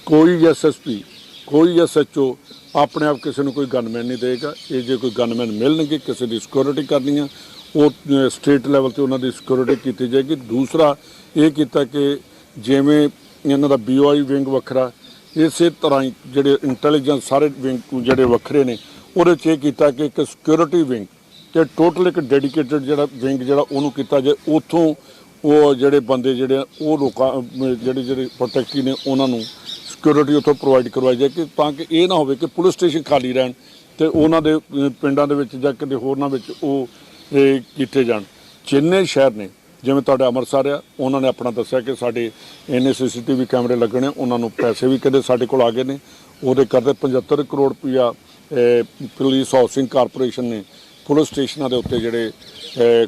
ਕੋਈ ਐਸਐਸਪੀ, ਕੋਈ ਐਸਐਚਓ ਆਪਣੇ ਆਪ ਕਿਸੇ ਨੂੰ ਕੋਈ ਗਨਮੈਨ ਨਹੀਂ ਦੇਗਾ। ਇਹ ਜੇ ਕੋਈ ਗਨਮੈਨ ਮਿਲਣਗੇ, ਕਿਸੇ ਦੀ ਸਿਕਿਉਰਿਟੀ ਕਰਨੀ ਆ, ਉਹ ਸਟੇਟ ਲੈਵਲ 'ਤੇ ਉਹਨਾਂ ਦੀ ਸਿਕਿਉਰਿਟੀ ਕੀਤੀ ਜਾਏਗੀ। ਦੂਸਰਾ ਇਹ ਕੀਤਾ ਕਿ ਜਿਵੇਂ ਇਹਨਾਂ ਦਾ BOI ਵਿੰਗ ਵੱਖਰਾ, ਇਸੇ ਤਰ੍ਹਾਂ ਹੀ ਜਿਹੜੇ ਇੰਟੈਲੀਜੈਂਸ ਸਾਰੇ ਵਿੰਗ ਜਿਹੜੇ ਵੱਖਰੇ ਨੇ, ਉਹਦੇ 'ਚ ਇਹ ਕੀਤਾ ਕਿ ਇੱਕ ਸਿਕਿਉਰਿਟੀ ਵਿੰਗ ਤੇ ਟੋਟਲ ਇੱਕ ਡੈਡੀਕੇਟਡ ਜਿਹੜਾ ਵਿੰਗ ਜਿਹੜਾ ਉਹਨੂੰ ਕੀਤਾ ਜਾਏ। ਉੱਥੋਂ ਉਹ ਜਿਹੜੇ ਬੰਦੇ ਜਿਹੜੇ ਉਹ ਲੋਕਾਂ ਜਿਹੜੇ ਪ੍ਰੋਟੈਕਟੀ ਨੇ ਉਹਨਾਂ ਨੂੰ ਸਿਕਿਉਰਿਟੀ ਉੱਥੋਂ ਪ੍ਰੋਵਾਈਡ ਕਰਵਾਈ ਜਾਏ, ਕਿ ਤਾਂ ਕਿ ਇਹ ਨਾ ਹੋਵੇ ਕਿ ਪੁਲਿਸ ਸਟੇਸ਼ਨ ਖਾਲੀ ਰਹਿਣ ਤੇ ਉਹਨਾਂ ਦੇ ਪਿੰਡਾਂ ਦੇ ਵਿੱਚ ਜਾਂ ਕਿਤੇ ਹੋਰਨਾਂ ਵਿੱਚ ਉਹ ਕੀਤੇ ਜਾਣ। ਜਿੰਨੇ ਸ਼ਹਿਰ ਨੇ, ਜਿਵੇਂ ਤੁਹਾਡਾ ਅੰਮ੍ਰਿਤਸਰ ਆ, ਉਹਨਾਂ ਨੇ ਆਪਣਾ ਦੱਸਿਆ ਕਿ ਸਾਡੇ ਇੰਨੇ CCTV ਕੈਮਰੇ ਲੱਗਣੇ, ਉਹਨਾਂ ਨੂੰ ਪੈਸੇ ਵੀ ਕਦੇ ਸਾਡੇ ਕੋਲ ਆ ਗਏ ਨੇ। ਉਹਦੇ ਕਰਦੇ 75 ਕਰੋੜ ਰੁਪਈਆ ਪੁਲਿਸ ਹਾਊਸਿੰਗ ਕਾਰਪੋਰੇਸ਼ਨ ਨੇ ਪੁਲਿਸ ਸਟੇਸ਼ਨਾਂ ਦੇ ਉੱਤੇ ਜਿਹੜੇ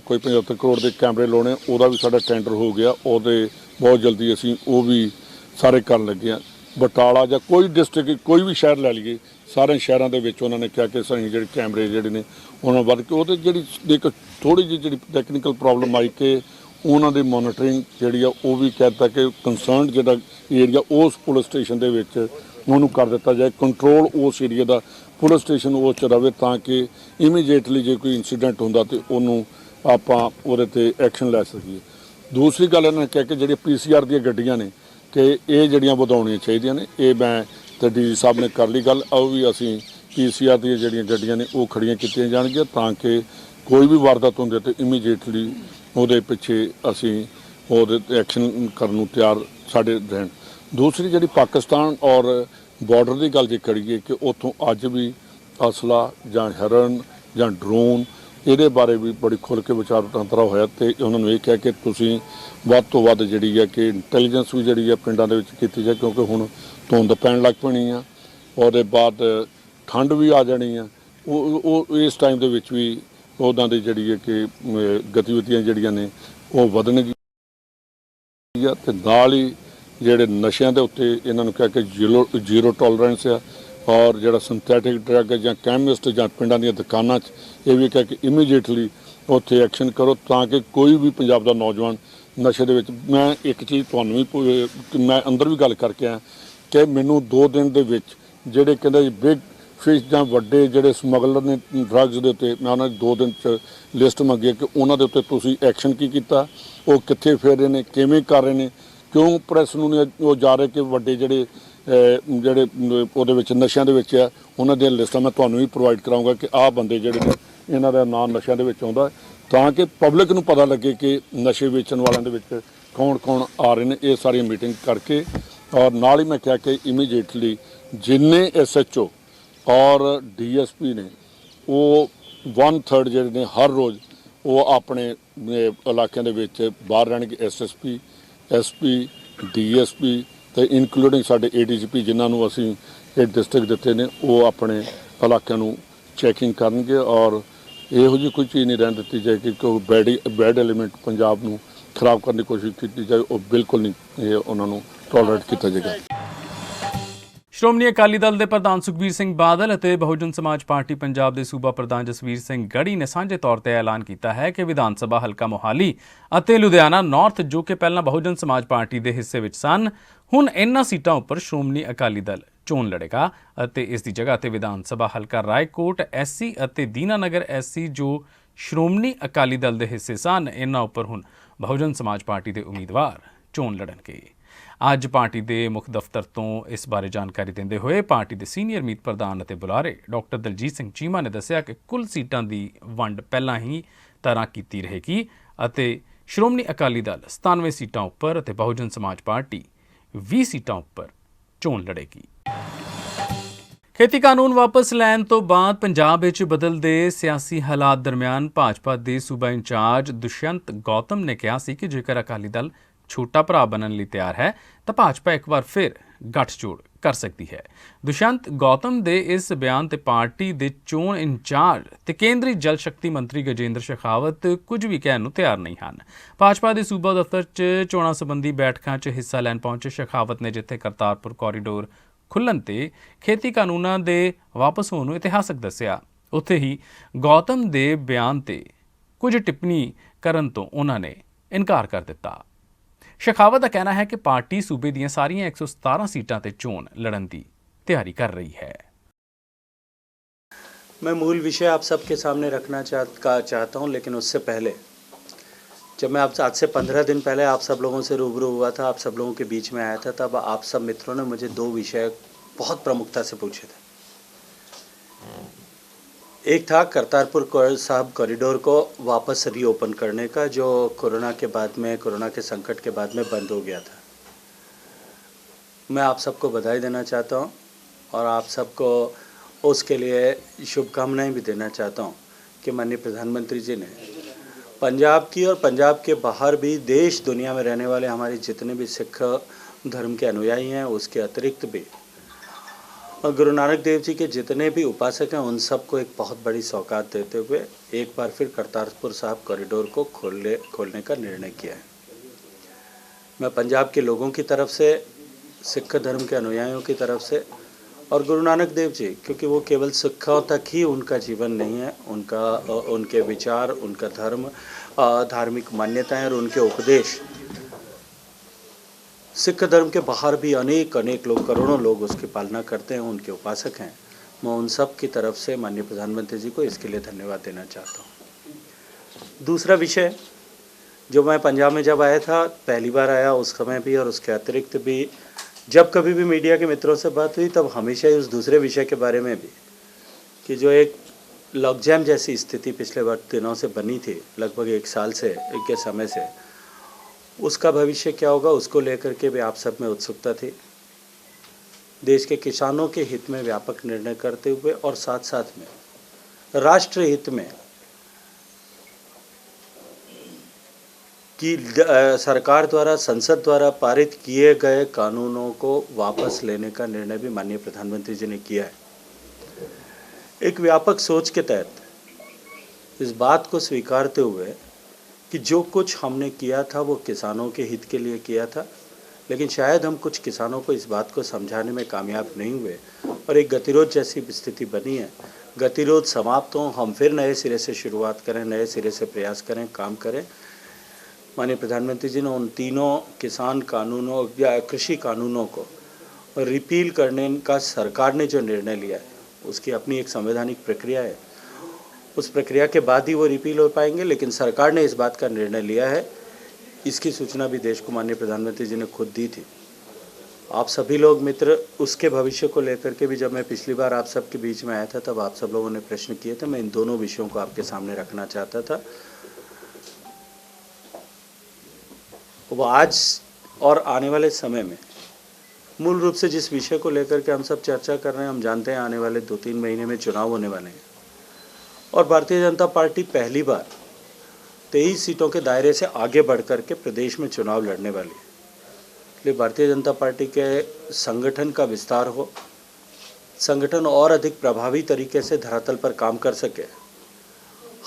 ਕੋਈ 75 ਕਰੋੜ ਦੇ ਕੈਮਰੇ ਲਾਉਣੇ, ਉਹਦਾ ਵੀ ਸਾਡਾ ਟੈਂਡਰ ਹੋ ਗਿਆ। ਉਹਦੇ ਬਹੁਤ ਜਲਦੀ ਅਸੀਂ ਉਹ ਵੀ ਸਾਰੇ ਕਰਨ ਲੱਗੇ ਹਾਂ। ਬਟਾਲਾ ਜਾਂ ਕੋਈ ਡਿਸਟ੍ਰਿਕਟ ਕੋਈ ਵੀ ਸ਼ਹਿਰ ਲੈ ਲਈਏ, ਸਾਰੇ ਸ਼ਹਿਰਾਂ ਦੇ ਵਿੱਚ ਉਹਨਾਂ ਨੇ ਕਿਹਾ ਕਿ ਅਸੀਂ ਜਿਹੜੇ ਕੈਮਰੇ ਜਿਹੜੇ ਨੇ ਉਹਨਾਂ ਵੱਧ ਕੇ ਉਹਦੇ ਜਿਹੜੀ ਇੱਕ ਥੋੜ੍ਹੀ ਜਿਹੀ ਜਿਹੜੀ ਟੈਕਨੀਕਲ ਪ੍ਰੋਬਲਮ ਆਈ ਕਿ ਉਹਨਾਂ ਦੀ ਮੋਨੀਟਰਿੰਗ ਜਿਹੜੀ ਆ ਉਹ ਵੀ ਕਹਿ ਦਿੱਤਾ ਕਿ ਕੰਸਰਨਡ ਜਿਹੜਾ ਏਰੀਆ ਉਸ ਪੁਲਿਸ ਸਟੇਸ਼ਨ ਦੇ ਵਿੱਚ ਉਹਨੂੰ ਕਰ ਦਿੱਤਾ ਜਾਏ, ਕੰਟਰੋਲ ਉਸ ਏਰੀਆ ਦਾ ਪੁਲਿਸ ਸਟੇਸ਼ਨ ਉਸ 'ਚ ਰਵੇ ਤਾਂ ਕਿ ਇਮੀਡੀਏਟਲੀ ਜੇ ਕੋਈ ਇਨਸੀਡੈਂਟ ਹੁੰਦਾ ਤਾਂ ਉਹਨੂੰ ਆਪਾਂ ਉਹਦੇ 'ਤੇ ਐਕਸ਼ਨ ਲੈ ਸਕੀਏ। ਦੂਸਰੀ ਗੱਲ ਇਹਨਾਂ ਨੇ ਕਿਹਾ ਕਿ ਜਿਹੜੀਆਂ PCR ਦੀਆਂ ਗੱਡੀਆਂ ਨੇ ਕਿ ਇਹ ਜਿਹੜੀਆਂ ਵਧਾਉਣੀਆਂ ਚਾਹੀਦੀਆਂ ਨੇ। ਇਹ ਮੈਂ ਤੇ ਡੀ ਸਾਹਿਬ ਨੇ ਕਰ ਲਈ ਗੱਲ, ਉਹ ਵੀ ਅਸੀਂ PCR ਦੀਆਂ ਜਿਹੜੀਆਂ ਗੱਡੀਆਂ ਨੇ ਉਹ ਖੜੀਆਂ ਕੀਤੀਆਂ ਜਾਣਗੀਆਂ ਤਾਂ ਕਿ ਕੋਈ ਵੀ ਵਾਰਦਾਤ ਹੁੰਦੀ ਤੇ ਇਮੀਡੀਏਟਲੀ ਉਹਦੇ ਪਿੱਛੇ ਅਸੀਂ ਉਹਦੇ 'ਤੇ ਐਕਸ਼ਨ ਕਰਨ ਨੂੰ ਤਿਆਰ ਸਾਡੇ ਰਹਿਣ। ਦੂਸਰੀ ਜਿਹੜੀ ਪਾਕਿਸਤਾਨ ਔਰ ਬਾਰਡਰ ਦੀ ਗੱਲ ਜੇ ਕਰੀਏ ਕਿ ਉੱਥੋਂ ਅੱਜ ਵੀ ਅਸਲਾ ਜਾਂ ਹੈਰਨ ਜਾਂ ਡਰੋਨ ਇਹਦੇ ਬਾਰੇ ਵੀ ਬੜੀ ਖੁੱਲ੍ਹ ਕੇ ਵਿਚਾਰ ਵਟਾਂਦਰਾ ਹੋਇਆ ਤੇ ਉਹਨਾਂ ਨੂੰ ਇਹ ਕਿਹਾ ਕਿ ਤੁਸੀਂ ਵੱਧ ਤੋਂ ਵੱਧ ਜਿਹੜੀ ਹੈ ਕਿ ਇੰਟੈਲੀਜੈਂਸ ਵੀ ਜਿਹੜੀ ਹੈ ਪਿੰਡਾਂ ਦੇ ਵਿੱਚ ਕੀਤੀ ਜਾਏ, ਕਿਉਂਕਿ ਹੁਣ ਧੁੰਦ ਪੈਣ ਲੱਗ ਪੈਣੀ ਆ, ਉਹਦੇ ਬਾਅਦ ਠੰਡ ਵੀ ਆ ਜਾਣੀ ਆ। ਉਹ ਇਸ ਟਾਈਮ ਦੇ ਵਿੱਚ ਵੀ ਉਹਨਾਂ ਦੀ ਜਿਹੜੀ ਹੈ ਕਿ ਗਤੀਵਿਧੀਆਂ ਜਿਹੜੀਆਂ ਨੇ ਉਹ ਵਧਣਗੀਆਂ ਤੇ ਨਾਲ ਹੀ ਜਿਹੜੇ ਨਸ਼ਿਆਂ ਦੇ ਉੱਤੇ ਇਹਨਾਂ ਨੂੰ ਕਿਹਾ ਕਿ ਜ਼ੀਰੋ ਟੋਲਰੈਂਸ ਆ। ਔਰ ਜਿਹੜਾ ਸਿੰਥੈਟਿਕ ਡਰੱਗ ਜਾਂ ਕੈਮਿਸਟ ਜਾਂ ਪਿੰਡਾਂ ਦੀਆਂ ਦੁਕਾਨਾਂ 'ਚ ਇਹ ਵੀ ਕਿਹਾ ਕਿ ਇਮੀਡੀਏਟਲੀ ਉੱਥੇ ਐਕਸ਼ਨ ਕਰੋ ਤਾਂ ਕਿ ਕੋਈ ਵੀ ਪੰਜਾਬ ਦਾ ਨੌਜਵਾਨ ਨਸ਼ੇ ਦੇ ਵਿੱਚ। ਮੈਂ ਇੱਕ ਚੀਜ਼ ਤੁਹਾਨੂੰ ਵੀ ਮੈਂ ਅੰਦਰ ਵੀ ਗੱਲ ਕਰਕੇ ਆਇਆ ਕਿ ਮੈਨੂੰ 2 ਦਿਨ ਦੇ ਵਿੱਚ ਜਿਹੜੇ ਕਹਿੰਦੇ ਬਿਗ ਫਿਸ਼ ਜਾਂ ਵੱਡੇ ਜਿਹੜੇ ਸਮਗਲਰ ਨੇ ਡਰੱਗਸ ਦੇ ਉੱਤੇ, ਮੈਂ ਉਹਨਾਂ ਦੀ 2 ਦਿਨ 'ਚ ਲਿਸਟ ਮੰਗੀ ਕਿ ਉਹਨਾਂ ਦੇ ਉੱਤੇ ਤੁਸੀਂ ਐਕਸ਼ਨ ਕੀ ਕੀਤਾ, ਉਹ ਕਿੱਥੇ ਫੇਰ ਰਹੇ ਨੇ, ਕਿਵੇਂ ਕਰ ਰਹੇ ਨੇ, ਕਿਉਂ ਪ੍ਰੈਸ ਨੂੰ ਨਹੀਂ ਉਹ ਜਾ ਰਹੇ ਕਿ ਵੱਡੇ ਜਿਹੜੇ ਉਹਦੇ ਵਿੱਚ ਨਸ਼ਿਆਂ ਦੇ ਵਿੱਚ ਆ ਉਹਨਾਂ ਦੀਆਂ ਲਿਸਟਾਂ ਮੈਂ ਤੁਹਾਨੂੰ ਵੀ ਪ੍ਰੋਵਾਈਡ ਕਰਾਉਂਗਾ ਕਿ ਆਹ ਬੰਦੇ ਜਿਹੜੇ ਨੇ ਇਹਨਾਂ ਦਾ ਨਾਂ ਨਸ਼ਿਆਂ ਦੇ ਵਿੱਚ ਆਉਂਦਾ, ਤਾਂ ਕਿ ਪਬਲਿਕ ਨੂੰ ਪਤਾ ਲੱਗੇ ਕਿ ਨਸ਼ੇ ਵੇਚਣ ਵਾਲਿਆਂ ਦੇ ਵਿੱਚ ਕੌਣ ਆ ਰਹੇ ਨੇ। ਇਹ ਸਾਰੀਆਂ ਮੀਟਿੰਗ ਕਰਕੇ ਔਰ ਨਾਲ ਹੀ ਮੈਂ ਕਿਹਾ ਕਿ ਇਮੀਡੀਏਟਲੀ ਜਿੰਨੇ SHO ਔਰ DSP ਨੇ ਉਹ 1/3 ਜਿਹੜੇ ਨੇ ਹਰ ਰੋਜ਼ ਉਹ ਆਪਣੇ ਇਲਾਕਿਆਂ ਦੇ ਵਿੱਚ ਬਾਹਰ ਰਹਿਣਗੇ। SSP SP DSP ਤੇ ਇਨਕਲੂਡਿੰਗ ਸਾਡੇ ADGP ਜਿਨ੍ਹਾਂ ਨੂੰ ਅਸੀਂ ਇਹ ਡਿਸਟ੍ਰਿਕਟ ਦਿੱਤੇ ਨੇ ਉਹ ਆਪਣੇ ਇਲਾਕਿਆਂ ਨੂੰ ਚੈਕਿੰਗ ਕਰਨਗੇ ਔਰ ਇਹੋ ਜਿਹੀ ਕੋਈ ਚੀਜ਼ ਨਹੀਂ ਰਹਿਣ ਦਿੱਤੀ ਜਾਏ ਕਿ ਕੋਈ ਬੈਡ ਐਲੀਮੈਂਟ ਪੰਜਾਬ ਨੂੰ ਖਰਾਬ ਕਰਨ ਦੀ ਕੋਸ਼ਿਸ਼ ਕੀਤੀ ਜਾਏ, ਉਹ ਬਿਲਕੁਲ ਨਹੀਂ ਉਹਨਾਂ ਨੂੰ ਟੋਲਰੇਟ ਕੀਤਾ ਜਾਏਗਾ। ਸ਼੍ਰੋਮਣੀ ਅਕਾਲੀ ਦਲ ਦੇ ਪ੍ਰਧਾਨ ਸੁਖਬੀਰ ਸਿੰਘ ਬਾਦਲ ਅਤੇ ਬਹੁਜਨ ਸਮਾਜ ਪਾਰਟੀ ਪੰਜਾਬ ਦੇ ਸੂਬਾ ਪ੍ਰਧਾਨ ਜਸਵੀਰ ਸਿੰਘ ਗੜੀ ਨੇ ਸਾਂਝੇ ਤੌਰ ਤੇ ਐਲਾਨ ਕੀਤਾ ਹੈ ਕਿ ਵਿਧਾਨ ਸਭਾ ਹਲਕਾ ਮੋਹਾਲੀ ਅਤੇ ਲੁਧਿਆਣਾ ਨਾਰਥ ਜੋ ਕਿ ਪਹਿਲਾਂ ਬਹੁਜਨ ਸਮਾਜ ਪਾਰਟੀ ਦੇ ਹਿੱਸੇ ਵਿੱਚ ਸਨ, ਹੁਣ ਇਨ੍ਹਾਂ ਸੀਟਾਂ ਉੱਪਰ ਸ਼੍ਰੋਮਣੀ ਅਕਾਲੀ ਦਲ ਚੋਣ ਲੜੇਗਾ ਅਤੇ ਇਸ ਦੀ ਜਗ੍ਹਾ ਤੇ ਵਿਧਾਨ ਸਭਾ ਹਲਕਾ ਰਾਏਕੋਟ SC ਅਤੇ ਦੀਨਾਨਗਰ SC ਜੋ ਸ਼੍ਰੋਮਣੀ ਅਕਾਲੀ ਦਲ ਦੇ ਹਿੱਸੇ ਸਨ, ਇਨ੍ਹਾਂ ਉੱਪਰ ਹੁਣ ਬਹੁਜਨ ਸਮਾਜ ਪਾਰਟੀ ਦੇ ਉਮੀਦਵਾਰ ਚੋਣ ਲੜਨਗੇ। ਅੱਜ ਪਾਰਟੀ ਦੇ ਮੁੱਖ ਦਫ਼ਤਰ ਤੋਂ ਇਸ ਬਾਰੇ ਜਾਣਕਾਰੀ ਦਿੰਦੇ ਹੋਏ ਪਾਰਟੀ ਦੇ ਸੀਨੀਅਰ ਮੀਤ ਪ੍ਰਧਾਨ ਅਤੇ ਬੁਲਾਰੇ ਡਾਕਟਰ ਦਲਜੀਤ ਸਿੰਘ ਚੀਮਾ ਨੇ ਦੱਸਿਆ ਕਿ ਕੁੱਲ ਸੀਟਾਂ ਦੀ ਵੰਡ ਪਹਿਲਾਂ ਹੀ ਤਰ੍ਹਾਂ ਕੀਤੀ ਰਹੇਗੀ ਅਤੇ ਸ਼੍ਰੋਮਣੀ ਅਕਾਲੀ ਦਲ 97 ਸੀਟਾਂ ਉੱਪਰ ਅਤੇ ਬਹੁਜਨ ਸਮਾਜ ਪਾਰਟੀ 20 ਸੀਟਾਂ ਉੱਪਰ ਚੋਣ ਲੜੇਗੀ। ਖੇਤੀ ਕਾਨੂੰਨ ਵਾਪਸ ਲੈਣ ਤੋਂ ਬਾਅਦ ਪੰਜਾਬ ਵਿੱਚ ਬਦਲਦੇ ਸਿਆਸੀ ਹਾਲਾਤ ਦਰਮਿਆਨ ਭਾਜਪਾ ਦੇ ਸੂਬਾ ਇੰਚਾਰਜ ਦੁਸ਼ਯੰਤ ਗੌਤਮ ਨੇ ਕਿਹਾ ਸੀ ਕਿ ਜੇਕਰ ਅਕਾਲੀ ਦਲ ਛੋਟਾ ਭਰਾ ਬਣਨ ਲਈ ਤਿਆਰ ਹੈ ਤਾਂ ਭਾਜਪਾ ਇੱਕ ਵਾਰ ਫਿਰ ਗੱਠਜੋੜ ਕਰ ਸਕਦੀ ਹੈ। ਦੁਸ਼ਯੰਤ ਗੌਤਮ ਦੇ ਇਸ ਬਿਆਨ ਤੇ ਪਾਰਟੀ ਦੇ ਚੋਣ ਇੰਚਾਰਜ ਤੇ ਕੇਂਦਰੀ ਜਲ ਸ਼ਕਤੀ ਮੰਤਰੀ ਗਜੇਂਦਰ ਸ਼ੇਖਾਵਤ ਕੁਝ ਵੀ ਕਹਿਣ ਨੂੰ ਤਿਆਰ ਨਹੀਂ ਹਨ। ਭਾਜਪਾ ਦੇ ਸੂਬਾ ਦਫ਼ਤਰ 'ਚ ਚੋਣਾਂ ਸੰਬੰਧੀ ਬੈਠਕਾਂ 'ਚ ਹਿੱਸਾ ਲੈਣ ਪਹੁੰਚੇ ਸ਼ੇਖਾਵਤ ਨੇ ਜਿੱਥੇ ਕਰਤਾਰਪੁਰ ਕੋਰੀਡੋਰ ਖੁੱਲ੍ਹਣ ਤੇ ਖੇਤੀ ਕਾਨੂੰਨਾਂ ਦੇ ਵਾਪਸ ਹੋਣ ਨੂੰ ਇਤਿਹਾਸਕ ਦੱਸਿਆ, ਉੱਥੇ ਹੀ ਗੌਤਮ ਦੇ ਬਿਆਨ ਤੇ ਕੁਝ ਟਿੱਪਣੀ ਕਰਨ ਤੋਂ ਉਹਨਾਂ ਨੇ ਇਨਕਾਰ ਕਰ ਦਿੱਤਾ। ਸ਼ੇਖਾਵਤ ਦਾ ਕਹਿਣਾ ਹੈ ਕਿ ਪਾਰਟੀ ਸੂਬੇ ਦੀਆਂ ਸਾਰੀਆਂ 117 ਸੀਟਾਂ ਤੇ ਚੋਣ ਲੜਨ ਦੀ ਤਿਆਰੀ कर रही है। मैं मूल विषय आप सबके सामने रखना चाहता हूं, लेकिन उससे पहले जब मैं आज से 15 दिन पहले आप सब लोगों से रूबरू हुआ था, आप सब लोगों के बीच में आया था, तब आप सब मित्रों ने मुझे 2 विषय बहुत प्रमुखता से पूछे थे। एक था करतारपुर साहिब कॉरिडोर को वापस रीओपन करने का, जो कोरोना के बाद में, कोरोना के संकट के बाद में बंद हो गया था। मैं आप सबको बधाई देना चाहता हूं और आप सबको उसके लिए शुभकामनाएं भी देना चाहता हूं कि माननीय प्रधानमंत्री जी ने पंजाब की और पंजाब के बाहर भी देश दुनिया में रहने वाले हमारे जितने भी सिख धर्म के अनुयायी हैं, उसके अतिरिक्त भी और गुरु नानक देव जी के जितने भी उपासक हैं उन सबको एक बहुत बड़ी सौगात देते हुए एक बार फिर करतारपुर साहिब कॉरिडोर को खोलने का निर्णय किया है। मैं पंजाब के लोगों की तरफ से, सिख धर्म के अनुयायियों की तरफ से और गुरु नानक देव जी, क्योंकि वो केवल सिखों तक ही उनका जीवन नहीं है, उनके विचार, उनका धर्म, धार्मिक मान्यताएं और उनके उपदेश सिख धर्म के बाहर भी अनेक लोग, करोड़ों लोग उसकी पालना करते हैं, उनके उपासक हैं। मैं उन सब की तरफ से माननीय प्रधानमंत्री जी को इसके लिए धन्यवाद देना चाहता हूँ। दूसरा विषय, जो मैं पंजाब में जब आया था, पहली बार आया उस समय भी और उसके अतिरिक्त भी जब कभी भी मीडिया के मित्रों से बात हुई तब हमेशा ही उस दूसरे विषय के बारे में भी, कि जो एक लॉकजैम जैसी स्थिति पिछले दिनों से बनी थी, लगभग 1 साल से के समय से, उसका भविष्य क्या होगा उसको लेकर के भी आप सब में उत्सुकता थी। देश के किसानों के हित में व्यापक निर्णय करते हुए और साथ साथ में राष्ट्र हित में कि सरकार द्वारा, संसद द्वारा पारित किए गए कानूनों को वापस लेने का निर्णय भी माननीय प्रधानमंत्री जी ने किया है। एक व्यापक सोच के तहत इस बात को स्वीकारते हुए कि जो कुछ हमने किया था वो किसानों के हित के लिए किया था, लेकिन शायद हम कुछ किसानों को इस बात को समझाने में कामयाब नहीं हुए और एक गतिरोध जैसी स्थिति बनी है। गतिरोध समाप्त हो, हम फिर नए सिरे से शुरुआत करें, नए सिरे से प्रयास करें, काम करें। माननीय प्रधानमंत्री जी ने उन तीनों किसान कानूनों या कृषि कानूनों को रिपील करने का सरकार ने जो निर्णय लिया है उसकी अपनी एक संवैधानिक प्रक्रिया है, उस प्रक्रिया के बाद ही वो रिपील हो पाएंगे, लेकिन सरकार ने इस बात का निर्णय लिया है। इसकी सूचना भी देश को माननीय प्रधानमंत्री जी ने खुद दी थी। आप सभी लोग मित्र उसके भविष्य को लेकर के भी, जब मैं पिछली बार आप सबके बीच में आया था तब आप सब लोगों ने प्रश्न किए थे, मैं इन दोनों विषयों को आपके सामने रखना चाहता था। वो आज और आने वाले समय में मूल रूप से जिस विषय को लेकर के हम सब चर्चा कर रहे हैं, हम जानते हैं आने वाले 2-3 महीने में चुनाव होने वाले हैं और भारतीय जनता पार्टी पहली बार 23 सीटों के दायरे से आगे बढ़ कर के प्रदेश में चुनाव लड़ने वाली है। इसलिए भारतीय जनता पार्टी के संगठन का विस्तार हो, संगठन और अधिक प्रभावी तरीके से धरातल पर काम कर सके,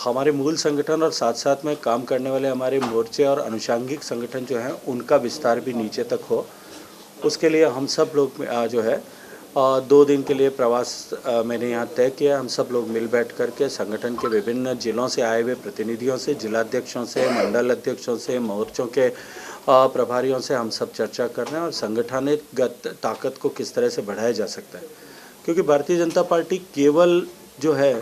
हमारे मूल संगठन और साथ साथ में काम करने वाले हमारे मोर्चे और अनुषांगिक संगठन जो हैं उनका विस्तार भी नीचे तक हो, उसके लिए हम सब लोग जो है 2 दिन के लिए प्रवास मैंने यहाँ तय किया। हम सब लोग मिल बैठ करके संगठन के विभिन्न जिलों से आए हुए प्रतिनिधियों से, जिलाध्यक्षों से, मंडल अध्यक्षों से, मोर्चों के प्रभारियों से हम सब चर्चा कर रहे हैं और संगठनिक ताकत को किस तरह से बढ़ाया जा सकता है, क्योंकि भारतीय जनता पार्टी केवल जो है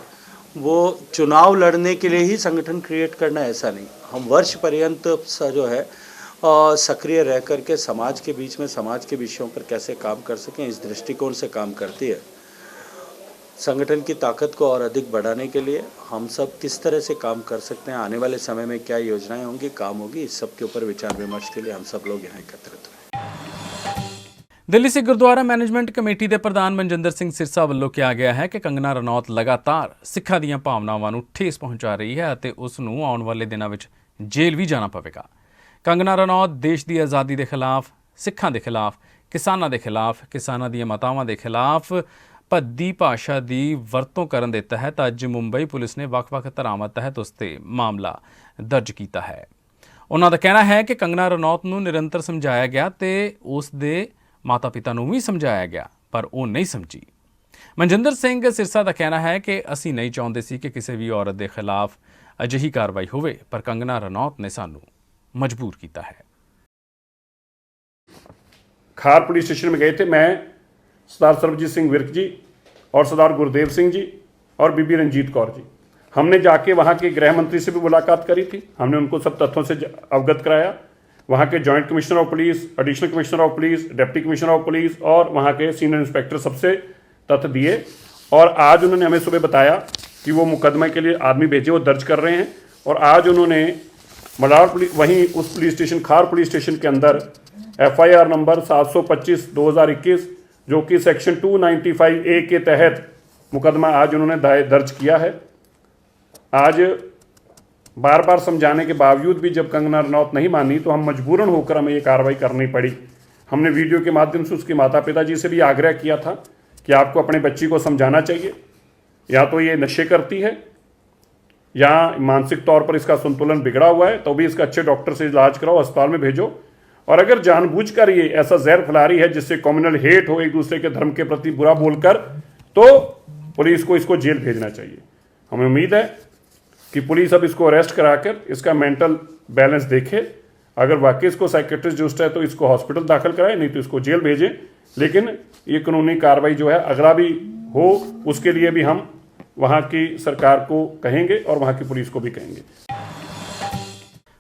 वो चुनाव लड़ने के लिए ही संगठन क्रिएट करना ऐसा नहीं, हम वर्ष पर्यंत जो है सक्रिय रह कर के समाज के बीच में समाज के विषयों पर कैसे काम कर सकें, इस दृष्टिकोण से काम करती है। संगठन की ताकत को और अधिक बढ़ाने के लिए हम सब किस तरह से काम कर सकते हैं, आने वाले समय में क्या योजनाएं होंगी, काम होगी, इस सब के ऊपर विचार विमर्श के लिए हम सब लोग यहाँ एकत्रित हुए। दिल्ली सिख गुरुद्वारा मैनेजमेंट कमेटी ਦੇ ਪ੍ਰਧਾਨ ਮਨਜਿੰਦਰ ਸਿੰਘ ਸਿਰਸਾ ਵੱਲੋਂ ਕਿਹਾ ਗਿਆ ਹੈ ਕਿ ਕੰਗਨਾ ਰਣੌਤ ਲਗਾਤਾਰ ਸਿੱਖਾਂ ਦੀਆਂ ਭਾਵਨਾਵਾਂ ਨੂੰ ਠੇਸ ਪਹੁੰਚਾ ਰਹੀ ਹੈ ਅਤੇ ਉਸ ਨੂੰ ਆਉਣ ਵਾਲੇ ਦਿਨਾਂ ਵਿੱਚ ਜੇਲ੍ਹ ਵੀ ਜਾਣਾ ਪਵੇਗਾ। ਕੰਗਨਾ ਰਣੌਤ ਦੇਸ਼ ਦੀ ਆਜ਼ਾਦੀ ਦੇ ਖਿਲਾਫ, ਸਿੱਖਾਂ ਦੇ ਖਿਲਾਫ, ਕਿਸਾਨਾਂ ਦੇ ਖਿਲਾਫ, ਕਿਸਾਨਾਂ ਦੀਆਂ ਮਾਤਾਵਾਂ ਦੇ ਖਿਲਾਫ ਭੱਦੀ ਭਾਸ਼ਾ ਦੀ ਵਰਤੋਂ ਕਰਨ ਦੇ ਤਹਿਤ ਅੱਜ ਮੁੰਬਈ ਪੁਲਿਸ ਨੇ ਵੱਖ-ਵੱਖ ਧਾਰਾਵਾਂ ਤਹਿਤ ਉਸ 'ਤੇ ਮਾਮਲਾ ਦਰਜ ਕੀਤਾ ਹੈ। ਉਹਨਾਂ ਦਾ ਕਹਿਣਾ ਹੈ ਕਿ ਕੰਗਨਾ ਰਣੌਤ ਨੂੰ ਨਿਰੰਤਰ ਸਮਝਾਇਆ ਗਿਆ ਤੇ ਉਸ ਦੇ ਮਾਤਾ ਪਿਤਾ ਨੂੰ ਵੀ ਸਮਝਾਇਆ ਗਿਆ ਪਰ ਉਹ ਨਹੀਂ ਸਮਝੀ। ਮਨਜਿੰਦਰ ਸਿੰਘ ਸਿਰਸਾ ਦਾ ਕਹਿਣਾ ਹੈ ਕਿ ਅਸੀਂ ਨਹੀਂ ਚਾਹੁੰਦੇ ਸੀ ਕਿ ਕਿਸੇ ਵੀ ਔਰਤ ਦੇ ਖਿਲਾਫ ਅਜਿਹੀ ਕਾਰਵਾਈ ਹੋਵੇ ਪਰ ਕੰਗਨਾ ਰਣੌਤ ਨੇ ਸਾਨੂੰ मजबूर किया है। खार पुलिस स्टेशन में गए थे मैं, सरदार सर्वजीत सिंह विर्क जी और सरदार गुरदेव सिंह जी और बीबी रंजीत कौर जी। हमने जाके वहाँ के गृह मंत्री से भी मुलाकात करी थी, हमने उनको सब तथ्यों से अवगत कराया। वहाँ के joint commissioner of police, additional commissioner of police, deputy commissioner of police और वहाँ के सीनियर इंस्पेक्टर सबसे तथ्य दिए और आज उन्होंने हमें सुबह बताया कि वो मुकदमे के लिए आदमी भेजे, वो दर्ज कर रहे हैं। और आज उन्होंने मलार पुलिस, वहीं उस पुलिस स्टेशन खार पुलिस स्टेशन के अंदर FIR नंबर 725/2021 जो कि सेक्शन 295A के तहत मुकदमा आज उन्होंने दर्ज किया है। आज बार बार समझाने के बावजूद भी जब कंगना रनौत नहीं मानी तो हम मजबूरन होकर हमें ये कार्रवाई करनी पड़ी। हमने वीडियो के माध्यम से उसके माता पिता जी से भी आग्रह किया था कि आपको अपने बच्ची को समझाना चाहिए, या तो ये नशे करती है या मानसिक तौर पर इसका संतुलन बिगड़ा हुआ है, तो भी इसका अच्छे डॉक्टर से इलाज कराओ, अस्पताल में भेजो। और अगर जानबूझकर ये ऐसा जहर फैला रही है जिससे कम्युनल हेट हो, एक दूसरे के धर्म के प्रति बुरा बोलकर, तो पुलिस को इसको जेल भेजना चाहिए। हमें उम्मीद है कि पुलिस अब इसको अरेस्ट कराकर इसका मेंटल बैलेंस देखे, अगर वाकई इसको साइकेट्रिस्ट जस्ट है तो इसको हॉस्पिटल दाखिल कराए, नहीं तो इसको जेल भेजें। लेकिन ये कानूनी कार्रवाई जो है अगला भी हो, उसके लिए भी हम वहाँ की सरकार को कहेंगे और वहाँ की पुलिस को भी कहेंगे।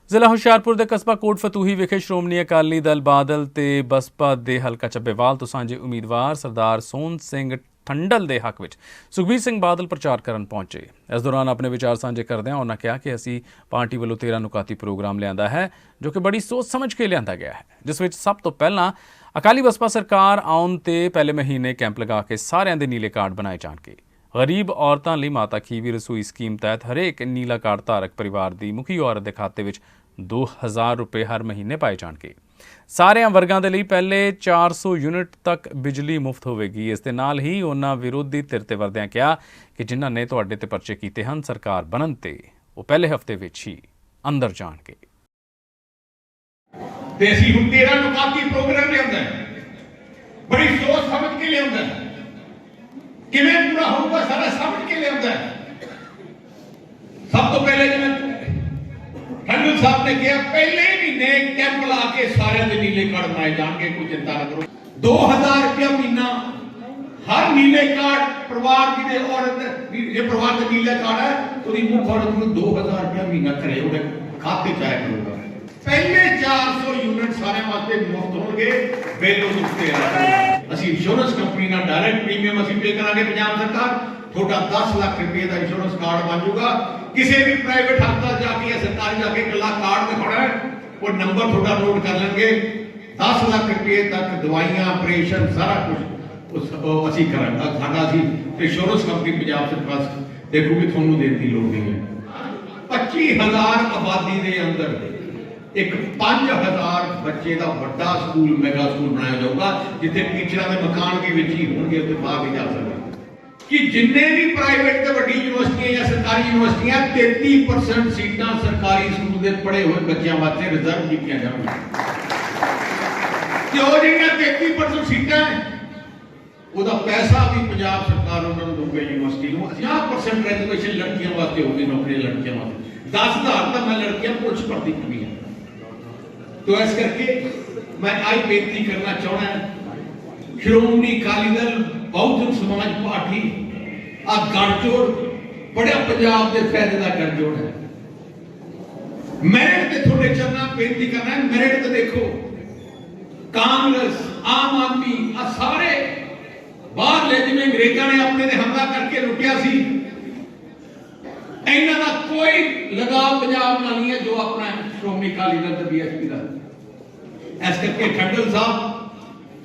ਜ਼ਿਲ੍ਹਾ ਹੁਸ਼ਿਆਰਪੁਰ ਦੇ ਕਸਬਾ ਕੋਟ ਫਤੂਹੀ ਵਿਖੇ ਸ਼੍ਰੋਮਣੀ ਅਕਾਲੀ ਦਲ ਬਾਦਲ ਤੇ ਬਸਪਾ ਦੇ ਹਲਕਾ ਚੱਬੇਵਾਲ ਤੋਂ ਸਾਂਝੇ ਉਮੀਦਵਾਰ ਸਰਦਾਰ ਸੋਹਣ ਸਿੰਘ ਠੰਡਲ ਦੇ ਹੱਕ ਵਿੱਚ ਸੁਖਬੀਰ ਸਿੰਘ ਬਾਦਲ ਪ੍ਰਚਾਰ ਕਰਨ ਪਹੁੰਚੇ। ਇਸ ਦੌਰਾਨ ਆਪਣੇ ਵਿਚਾਰ ਸਾਂਝੇ ਕਰਦਿਆਂ ਉਹਨਾਂ ਕਿਹਾ ਕਿ ਅਸੀਂ ਪਾਰਟੀ ਵੱਲੋਂ 13 ਨੁਕਾਤੀ ਪ੍ਰੋਗਰਾਮ ਲਿਆਂਦਾ ਹੈ, ਜੋ ਕਿ ਬੜੀ ਸੋਚ ਸਮਝ ਕੇ ਲਿਆਂਦਾ ਗਿਆ ਹੈ, ਜਿਸ ਵਿੱਚ ਸਭ ਤੋਂ ਪਹਿਲਾਂ ਅਕਾਲੀ ਬਸਪਾ ਸਰਕਾਰ ਆਉਣ ਤੇ ਪਹਿਲੇ ਮਹੀਨੇ ਕੈਂਪ ਲਗਾ ਕੇ ਸਾਰਿਆਂ ਦੇ ਨੀਲੇ ਕਾਰਡ ਬਣਾਏ ਜਾਣਗੇ। ਗਰੀਬ ਔਰਤਾਂ ਲਈ ਮਾਤਾ ਖੀਵੀ ਰਸੋਈ ਸਕੀਮ ਤਹਿਤ ਹਰੇਕ ਨੀਲਾ ਕਾਰਡ ਧਾਰਕ ਪਰਿਵਾਰ ਦੀ ਮੁਖੀ ਔਰਤ ਦੇ ਖਾਤੇ ਵਿੱਚ 2000 ਰੁਪਏ ਹਰ ਮਹੀਨੇ ਪਾਏ ਜਾਣਗੇ। ਸਾਰਿਆਂ ਵਰਗਾਂ ਦੇ ਲਈ ਪਹਿਲੇ 400 ਯੂਨਿਟ ਤੱਕ ਬਿਜਲੀ ਮੁਫਤ ਹੋਵੇਗੀ। ਇਸ ਦੇ ਨਾਲ ਹੀ ਉਹਨਾਂ ਵਿਰੋਧੀ ਧਿਰ ਤੇ ਵਰਦਿਆਂ ਕਿਹਾ ਕਿ ਜਿਨ੍ਹਾਂ ਨੇ ਤੁਹਾਡੇ ਤੇ ਪਰਚੇ ਕੀਤੇ ਹਨ, ਸਰਕਾਰ ਬਣਨ ਤੇ ਉਹ ਪਹਿਲੇ ਹਫ਼ਤੇ ਵਿੱਚ ਹੀ ਅੰਦਰ ਜਾਣਗੇ। ਤੇ ਅਸੀਂ ਹੁਣ 13 ਨੁਕਾਤੀ ਪ੍ਰੋਗਰਾਮ ਲਿਆਂਦਾ, ਬੜੀ ਸੋਚ ਸਮਝ ਕੇ ਲਿਆਂਦਾ, ਕਿਵੇਂ ਪੂਰਾ ਹੋਊਗਾ ਸਾਰਾ ਸਮਝ ਕੇ ਲਿਆਂਦਾ। ਸਭ ਤੋਂ ਪਹਿਲੇ ਜਿਵੇਂ ਠੰਡੂ ਸਾਹਿਬ ਨੇ ਕਿਹਾ, ਪਹਿਲੇ ਮਹੀਨੇ ਕੈਂਪ ਲਾ ਕੇ ਸਾਰਿਆਂ ਦੇ ਨੀਲੇ ਕਾਰਡ ਬਣਾਏ ਜਾਣਗੇ, ਕੋਈ ਚਿੰਤਾ ਨਾ ਕਰੋ। 2000 ਰੁਪਇਆ ਮਹੀਨਾ ਹਰ ਨੀਲੇ ਕਾਰਡ ਪਰਿਵਾਰ ਦੀ ਔਰਤ, ਜੇ ਪਰਿਵਾਰ ਦਾ ਨੀਲਾ ਕਾਰਡ ਹੈ ਉਹਦੀ ਮੁੱਖ ਔਰਤ ਨੂੰ 2000 ਰੁਪਇਆ ਮਹੀਨਾ ਘਰੇ ਉਹਦੇ ਖਾਤੇ ਚ ਆਇਆ ਕਰੂਗਾ। ਪਹਿਲੇ 400 ਯੂਨਿਟ ਸਾਰਿਆਂ ਵਾਸਤੇ ਮੁਫਤ ਹੋਣਗੇ, ਬਿੱਲ ਉਹ ਦਿੱਤੇ ਆ। ਅਸੀਂ ਇੰਸ਼ੋਰੈਂਸ ਕੰਪਨੀ ਨਾਲ ਡਾਇਰੈਕਟ ਪ੍ਰੀਮੀਅਮ ਅਸੀਂ ਪੇ ਕਰਾਂਗੇ, ਪੰਜਾਬ ਸਰਕਾਰ ਤੁਹਾਡਾ 10 ਲੱਖ ਰੁਪਏ ਦਾ ਇੰਸ਼ੋਰੈਂਸ ਕਾਰਡ ਬਣ ਜਾਊਗਾ। ਕਿਸੇ ਵੀ ਪ੍ਰਾਈਵੇਟ ਹਸਪਤਾਲ ਜਾ ਕੇ ਜਾਂ ਸਰਕਾਰੀ ਜਾ ਕੇ ਇਕੱਲਾ ਕਾਰਡ ਦਿਖਾਉਣਾ ਹੈ, ਉਹ ਨੰਬਰ ਤੁਹਾਡਾ ਨੋਟ ਕਰ ਲੈਣਗੇ। 10 ਲੱਖ ਰੁਪਏ ਤੱਕ ਦਵਾਈਆਂ, ਆਪਰੇਸ਼ਨ, ਸਾਰਾ ਕੁਝ ਅਸੀਂ ਕਰਾਂਗੇ। ਸਾਡਾ ਅਸੀਂ ਇੰਸ਼ੋਰੈਂਸ ਕੰਪਨੀ ਪੰਜਾਬ ਸਰਕਾਰ ਦੇਖੂਗੀ, ਤੁਹਾਨੂੰ ਦੇਣ ਦੀ ਲੋੜ ਨਹੀਂ ਹੈ। 25000 ਆਬਾਦੀ ਦੇ ਅੰਦਰ ਇੱਕ 5000 ਬੱਚੇ ਦਾ ਵੱਡਾ ਸਕੂਲ, ਮੈਗਾ ਸਕੂਲ ਬਣਾਇਆ ਜਾਊਗਾ, ਜਿੱਥੇ ਟੀਚਰਾਂ ਦੇ ਮਕਾਨ ਵੀ ਵਿੱਚ ਹੀ ਹੋਣਗੇ, ਉੱਥੇ ਬਾਹਰ ਵੀ ਜਾ ਸਕਦੇ ਕਿ ਜਿੰਨੇ ਵੀ ਪ੍ਰਾਈਵੇਟ ਤੇ ਵੱਡੀ ਯੂਨੀਵਰਸਿਟੀਆਂ ਜਾਂ ਸਰਕਾਰੀ ਯੂਨੀਵਰਸਿਟੀਆਂ 33% ਸੀਟਾਂ ਸਰਕਾਰੀ ਸਕੂਲ ਦੇ ਪੜ੍ਹੇ ਹੋਏ ਬੱਚਿਆਂ ਵਾਸਤੇ ਰਿਜ਼ਰਵ ਕੀਤੀਆਂ ਜਾਣਗੀਆਂ। ਤੇ ਉਹ ਜਿਹੜੀਆਂ 33% ਸੀਟਾਂ ਉਹਦਾ ਪੈਸਾ ਵੀ ਪੰਜਾਬ ਸਰਕਾਰ ਉਹਨਾਂ ਨੂੰ ਦਊਗੀ ਯੂਨੀਵਰਸਿਟੀ ਨੂੰ। 50% ਗ੍ਰੈਜੂਏਸ਼ਨ ਲੜਕੀਆਂ ਵਾਸਤੇ ਹੋਊਗੀ, ਨੌਕਰੀਆਂ ਲੜਕੀਆਂ ਵਾਸਤੇ। 10,000 ਤਾਂ ਮੈਂ ਲੜਕੀਆਂ ਪੁਲਿਸ ਭਰਤੀ ਕਰਨੀ ਹੈ। तो इस करके मैं आई बेनती करना चाहना, श्रोमणी अकाली दल बहुजन समाज पार्टी आ गठजोड़ बड़ा पंजाब के फायदे का गठजोड़ है। मेरिट ते थोड़े चलना बेनती करना है। मेरिट तो देखो, कांग्रेस, आम आदमी आ सारे बाहर ले जिवें अंग्रेजा ने अपने ने हमला करके लुटिया सी, इन्हां दा कोई लगाव पंजाब नाल नहीं है जो अपना श्रोमणी अकाली दल ते बीएसपी दा। इस करके ठंडल साहब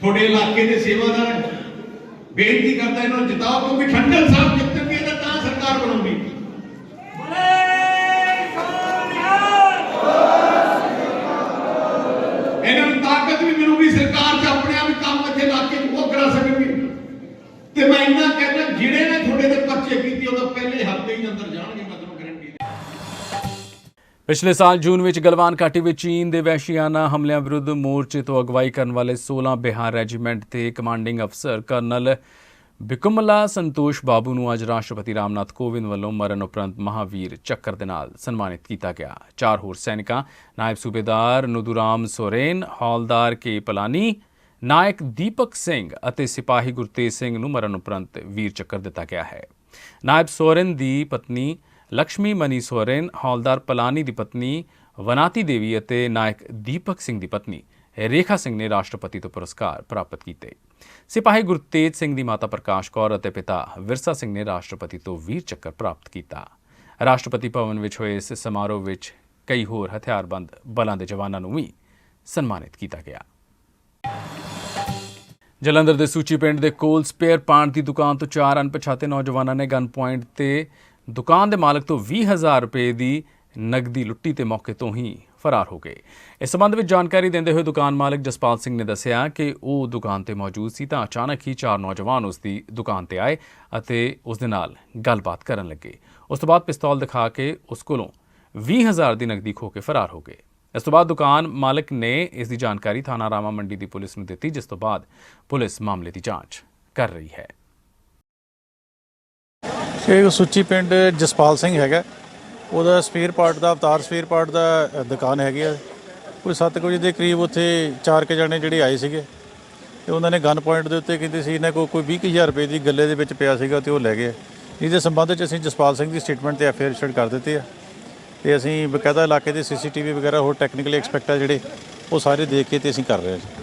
थोड़े इलाके के सेवादार बेनती करता है, इन्होंने जिताओ, क्योंकि ठंडल साहब जब तक ये ता सरकार बनूगी। इन्होंने ताकत भी मिलूगी, सरकार च अपने आप काम अच्छे इलाके वो करा सकेंगे। ते मैं इन्ना कहना, जिहड़े ने थोड़े दे पर्चे कीते उहदा पहले हफ्ते ही अंदर जाणगे, मैं तुहानू गारंटी। ਪਿਛਲੇ ਸਾਲ ਜੂਨ ਵਿੱਚ ਗਲਵਾਨ ਘਾਟੀ ਵਿੱਚ ਚੀਨ ਦੇ ਵਹਿਸ਼ੀਆਨਾ ਹਮਲਿਆਂ ਵਿਰੁੱਧ ਮੋਰਚੇ ਤੋਂ ਅਗਵਾਈ ਕਰਨ ਵਾਲੇ 16 ਬਿਹਾਰ ਰੈਜੀਮੈਂਟ ਦੇ ਕਮਾਂਡਿੰਗ ਅਫਸਰ ਕਰਨਲ ਬਿਕਮਲਾ ਸੰਤੋਸ਼ ਬਾਬੂ ਨੂੰ ਅੱਜ ਰਾਸ਼ਟਰਪਤੀ ਰਾਮਨਾਥ ਕੋਵਿੰਦ ਵੱਲੋਂ ਮਰਨ ਉਪਰੰਤ ਮਹਾਵੀਰ ਚੱਕਰ ਦੇ ਨਾਲ ਸਨਮਾਨਿਤ ਕੀਤਾ ਗਿਆ। 4 ਹੋਰ ਸੈਨਿਕਾਂ ਨਾਇਬ ਸੂਬੇਦਾਰ ਨੁਦੂਰਾਮ ਸੋਰੇਨ, ਹੌਲਦਾਰ ਕੇ ਪਲਾਨੀ, ਨਾਇਕ ਦੀਪਕ ਸਿੰਘ ਅਤੇ ਸਿਪਾਹੀ ਗੁਰਤੇਜ ਸਿੰਘ ਨੂੰ ਮਰਨ ਉਪਰੰਤ ਵੀਰ ਚੱਕਰ ਦਿੱਤਾ ਗਿਆ ਹੈ। ਨਾਇਬ ਸੋਰੇਨ ਦੀ ਪਤਨੀ ਲక్ష్ਮੀ ਮਨੀ ਸੋਰੇਨ, ਹੌਲਦਾਰ ਪਲਾਨੀ ਦੀ ਪਤਨੀ ਵਨਾਤੀ ਦੇਵੀ ਅਤੇ ਨਾਇਕ ਦੀਪਕ ਸਿੰਘ ਦੀ ਪਤਨੀ ਰੇਖਾ ਸਿੰਘ ਨੇ ਰਾਸ਼ਟਰਪਤੀ ਤੋਂ ਪੁਰਸਕਾਰ ਪ੍ਰਾਪਤ ਕੀਤੇ। ਸਿਪਾਹੀ ਗੁਰਤੇਜ ਸਿੰਘ ਦੀ ਮਾਤਾ ਪ੍ਰਕਾਸ਼ ਕੌਰ ਅਤੇ ਪਿਤਾ ਵਿਰਸਾ ਸਿੰਘ ਨੇ ਰਾਸ਼ਟਰਪਤੀ ਤੋਂ ਵੀਰ ਚੱਕਰ ਪ੍ਰਾਪਤ ਕੀਤਾ। ਰਾਸ਼ਟਰਪਤੀ ਭਵਨ ਵਿੱਚ ਹੋਏ ਇਸ ਸਮਾਰੋਹ ਵਿੱਚ ਕਈ ਹੋਰ ਹਥਿਆਰਬੰਦ ਬਲਾਂ ਦੇ ਜਵਾਨਾਂ ਨੂੰ ਵੀ ਸਨਮਾਨਿਤ ਕੀਤਾ ਗਿਆ। ਜਲੰਧਰ ਦੇ ਸੂਚੀ ਪਿੰਡ ਦੇ ਕੋਲ ਸਪੇਅਰ ਪਾਰਟ ਦੀ ਦੁਕਾਨ ਤੋਂ 4 ਅਣਪਛਾਤੇ ਨੌਜਵਾਨਾਂ ਨੇ ਗਨ ਪੁਆਇੰਟ ਤੇ ਦੁਕਾਨ ਦੇ ਮਾਲਕ ਤੋਂ 20,000 ਰੁਪਏ ਦੀ ਨਗਦੀ ਲੁੱਟੀ ਤੇ ਮੌਕੇ ਤੋਂ ਹੀ ਫਰਾਰ ਹੋ ਗਏ। ਇਸ ਸੰਬੰਧ ਵਿੱਚ ਜਾਣਕਾਰੀ ਦਿੰਦੇ ਹੋਏ ਦੁਕਾਨ ਮਾਲਕ ਜਸਪਾਲ ਸਿੰਘ ਨੇ ਦੱਸਿਆ ਕਿ ਉਹ ਦੁਕਾਨ ਤੇ ਮੌਜੂਦ ਸੀ ਤਾਂ ਅਚਾਨਕ ਹੀ 4 ਨੌਜਵਾਨ ਉਸ ਦੀ ਦੁਕਾਨ ਤੇ ਆਏ ਅਤੇ ਉਸ ਦੇ ਨਾਲ ਗੱਲਬਾਤ ਕਰਨ ਲੱਗੇ। ਉਸ ਤੋਂ ਬਾਅਦ ਪਿਸਤੌਲ ਦਿਖਾ ਕੇ ਉਸ ਕੋਲੋਂ 20,000 ਦੀ ਨਕਦੀ ਖੋਹ ਕੇ ਫਰਾਰ ਹੋ ਗਏ। ਇਸ ਤੋਂ ਬਾਅਦ ਦੁਕਾਨ ਮਾਲਕ ਨੇ ਇਸ ਦੀ ਜਾਣਕਾਰੀ ਥਾਣਾ ਰਾਮਾ ਮੰਡੀ ਦੀ ਪੁਲਿਸ ਨੂੰ ਦਿੱਤੀ, ਜਿਸ ਤੋਂ ਬਾਅਦ ਪੁਲਿਸ ਮਾਮਲੇ ਦੀ ਜਾਂਚ ਕਰ ਰਹੀ ਹੈ। ਇਹ ਸੁੱਚੀ ਪਿੰਡ ਜਸਪਾਲ ਸਿੰਘ ਹੈਗਾ, ਉਹਦਾ ਸਪੇਅਰ ਪਾਰਟ ਦਾ ਅਵਤਾਰ ਸਪੇਅਰ ਪਾਰਟ ਦਾ ਦੁਕਾਨ ਹੈਗੀ ਆ। ਕੋਈ 7 ਵਜੇ ਦੇ ਕਰੀਬ ਉੱਥੇ 4 ਕੁ ਜਣੇ ਜਿਹੜੇ ਆਏ ਸੀਗੇ ਤੇ ਉਹਨਾਂ ਨੇ ਗਨ ਪੁਆਇੰਟ ਦੇ ਉੱਤੇ ਕਹਿੰਦੇ ਸੀ ਇਹਨਾਂ ਕੋਲ ਕੋਈ 20,000 ਰੁਪਏ ਦੀ ਗੱਲੇ ਦੇ ਵਿੱਚ ਪਿਆ ਸੀਗਾ ਤੇ ਉਹ ਲੈ ਗਏ। ਜਿਹਦੇ ਸੰਬੰਧ ਵਿੱਚ ਅਸੀਂ ਜਸਪਾਲ ਸਿੰਘ ਦੀ ਸਟੇਟਮੈਂਟ ਤੇ ਐਫਆਈਆਰ ਰਜਿਸਟਰ ਕਰ ਦਿੱਤੇ ਆ ਤੇ ਅਸੀਂ ਬਕਾਇਦਾ ਇਲਾਕੇ ਦੇ ਸੀਸੀਟੀਵੀ ਵਗੈਰਾ ਹੋਰ ਟੈਕਨੀਕਲੀ ਐਕਸਪੈਕਟ ਆ ਜਿਹੜੇ ਉਹ ਸਾਰੇ ਦੇਖ ਕੇ ਤੇ ਅਸੀਂ ਕਰ ਰਹੇ ਹਾਂ ਜੀ।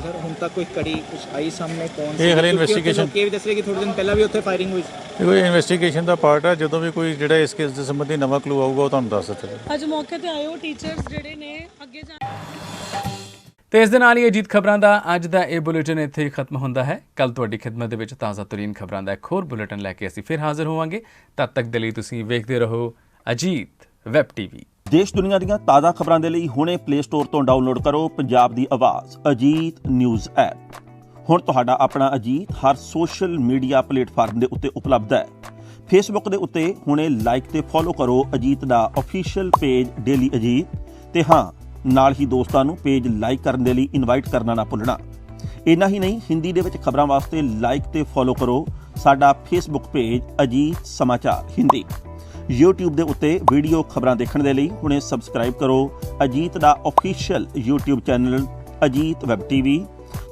ਸਰ ਹੁਣ ਤੱਕ ਕੋਈ ਕੜੀ ਕੁਝ ਆਈ ਸਾਹਮਣੇ ਕੌਣ ਇਹ ਹਲੇ ਇਨਵੈਸਟੀਗੇਸ਼ਨ ਕੀ ਦੱਸ ਰਹੇ ਕਿ ਥੋੜੇ ਦਿਨ ਪਹਿਲਾਂ ਵੀ ਉੱਥੇ ਫਾਇਰਿੰਗ ਹੋਈ ਸੀ। ਇਹ ਕੋਈ ਇਨਵੈਸਟੀਗੇਸ਼ਨ ਦਾ ਪਾਰਟ ਆ, ਜਦੋਂ ਵੀ ਕੋਈ ਜਿਹੜਾ ਇਸ ਕੇਸ ਦੇ ਸੰਬੰਧੀ ਨਵਾਂ ਕਲੂ ਆਊਗਾ ਉਹ ਤੁਹਾਨੂੰ ਦੱਸ ਦਿੱਤਾ ਜਾਏਗਾ। ਅੱਜ ਮੌਕੇ ਤੇ ਆਏ ਹੋ ਟੀਚਰਸ ਜਿਹੜੇ ਨੇ ਅੱਗੇ ਤੇ ਇਸ ਦੇ ਨਾਲ ਹੀ ਅਜੀਤ ਖਬਰਾਂ ਦਾ ਅੱਜ ਦਾ ਇਹ ਬੁਲੇਟਿਨ ਇੱਥੇ ਹੀ ਖਤਮ ਹੁੰਦਾ ਹੈ। ਕੱਲ ਤੁਹਾਡੀ ਖਿਦਮਤ ਦੇ ਵਿੱਚ ਤਾਜ਼ਾ ਤਰੀਨ ਖਬਰਾਂ ਦਾ ਇੱਕ ਹੋਰ ਬੁਲੇਟਿਨ ਲੈ ਕੇ ਅਸੀਂ ਫਿਰ ਹਾਜ਼ਰ ਹੋਵਾਂਗੇ। ਤਦ ਤੱਕ ਦੇ ਲਈ ਤੁਸੀਂ ਵੇਖਦੇ ਰਹੋ ਅਜੀਤ ਵੈਬ ਟੀਵੀ। ਦੇਸ਼ ਦੁਨੀਆ ਦੀਆਂ ਤਾਜ਼ਾ ਖਬਰਾਂ ਦੇ ਲਈ ਹੁਣੇ ਪਲੇ ਸਟੋਰ ਤੋਂ ਡਾਊਨਲੋਡ ਕਰੋ ਪੰਜਾਬ ਦੀ ਆਵਾਜ਼ ਅਜੀਤ ਨਿਊਜ਼ ਐਪ। ਹੁਣ ਤੁਹਾਡਾ ਆਪਣਾ ਅਜੀਤ ਹਰ ਸੋਸ਼ਲ ਮੀਡੀਆ ਪਲੇਟਫਾਰਮ ਦੇ ਉੱਤੇ ਉਪਲਬਧ ਹੈ। ਫੇਸਬੁੱਕ ਦੇ ਉੱਤੇ ਹੁਣੇ ਲਾਈਕ ਤੇ ਫੋਲੋ ਕਰੋ ਅਜੀਤ ਦਾ ਅਫੀਸ਼ੀਅਲ ਪੇਜ ਡੇਲੀ ਅਜੀਤ, ਤੇ ਹਾਂ ਨਾਲ ਹੀ ਦੋਸਤਾਂ ਨੂੰ ਪੇਜ ਲਾਈਕ ਕਰਨ ਦੇ ਲਈ ਇਨਵਾਈਟ ਕਰਨਾ ਨਾ ਭੁੱਲਣਾ। ਇੰਨਾ ਹੀ ਨਹੀਂ, ਹਿੰਦੀ ਦੇ ਵਿੱਚ ਖਬਰਾਂ ਵਾਸਤੇ ਲਾਈਕ ਤੇ ਫੋਲੋ ਕਰੋ ਸਾਡਾ ਫੇਸਬੁੱਕ ਪੇਜ ਅਜੀਤ ਸਮਾਚਾਰ ਹਿੰਦੀ। YouTube ਦੇ ਉੱਤੇ ਵੀਡੀਓ ਖਬਰਾਂ ਦੇਖਣ ਦੇ ਲਈ ਹੁਣੇ ਸਬਸਕ੍ਰਾਈਬ ਕਰੋ ਅਜੀਤ ਦਾ official YouTube channel Ajit web TV.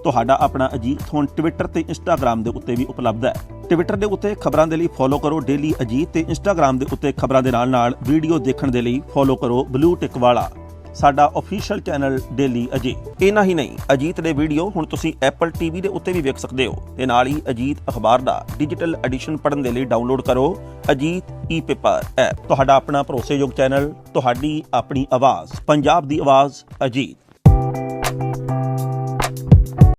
ਤੁਹਾਡਾ ਆਪਣਾ ਅਜੀਤ ਹੁਣ ਟਵਿੱਟਰ ਤੇ ਇੰਸਟਾਗ੍ਰਾਮ ਦੇ ਉੱਤੇ ਵੀ ਉਪਲਬਧ ਹੈ। ਟਵਿੱਟਰ ਦੇ ਉੱਤੇ ਖਬਰਾਂ ਦੇ ਲਈ ਫੋਲੋ ਕਰੋ ਡੇਲੀ ਅਜੀਤ, ਤੇ ਇੰਸਟਾਗ੍ਰਾਮ ਦੇ ਉੱਤੇ ਖਬਰਾਂ ਦੇ ਨਾਲ ਵੀਡੀਓ ਦੇਖਣ ਦੇ ਲਈ ਫੋਲੋ ਕਰੋ ਬਲੂ ਟਿਕ ਵਾਲਾ ਸਾਡਾ ਅਫੀਸ਼ੀਅਲ ਚੈਨਲ ਡੇਲੀ ਅਜੀਤ। ਇੰਨਾ ਹੀ ਨਹੀਂ, ਅਜੀਤ ਦੇ ਵੀਡੀਓ ਹੁਣ ਤੁਸੀਂ ਐਪਲ ਟੀਵੀ ਦੇ ਉੱਤੇ ਵੀ ਵੇਖ ਸਕਦੇ ਹੋ, ਤੇ ਨਾਲ ਹੀ ਅਜੀਤ ਅਖਬਾਰ ਦਾ ਡਿਜੀਟਲ ਐਡੀਸ਼ਨ ਪੜ੍ਹਨ ਦੇ ਲਈ ਡਾਊਨਲੋਡ ਕਰੋ ਅਜੀਤ ਈ-ਪੇਪਰ ਐਪ। ਤੁਹਾਡਾ ਆਪਣਾ ਭਰੋਸੇਯੋਗ ਚੈਨਲ, ਤੁਹਾਡੀ ਆਪਣੀ ਆਵਾਜ਼, ਪੰਜਾਬ ਦੀ ਆਵਾਜ਼ ਅਜੀਤ।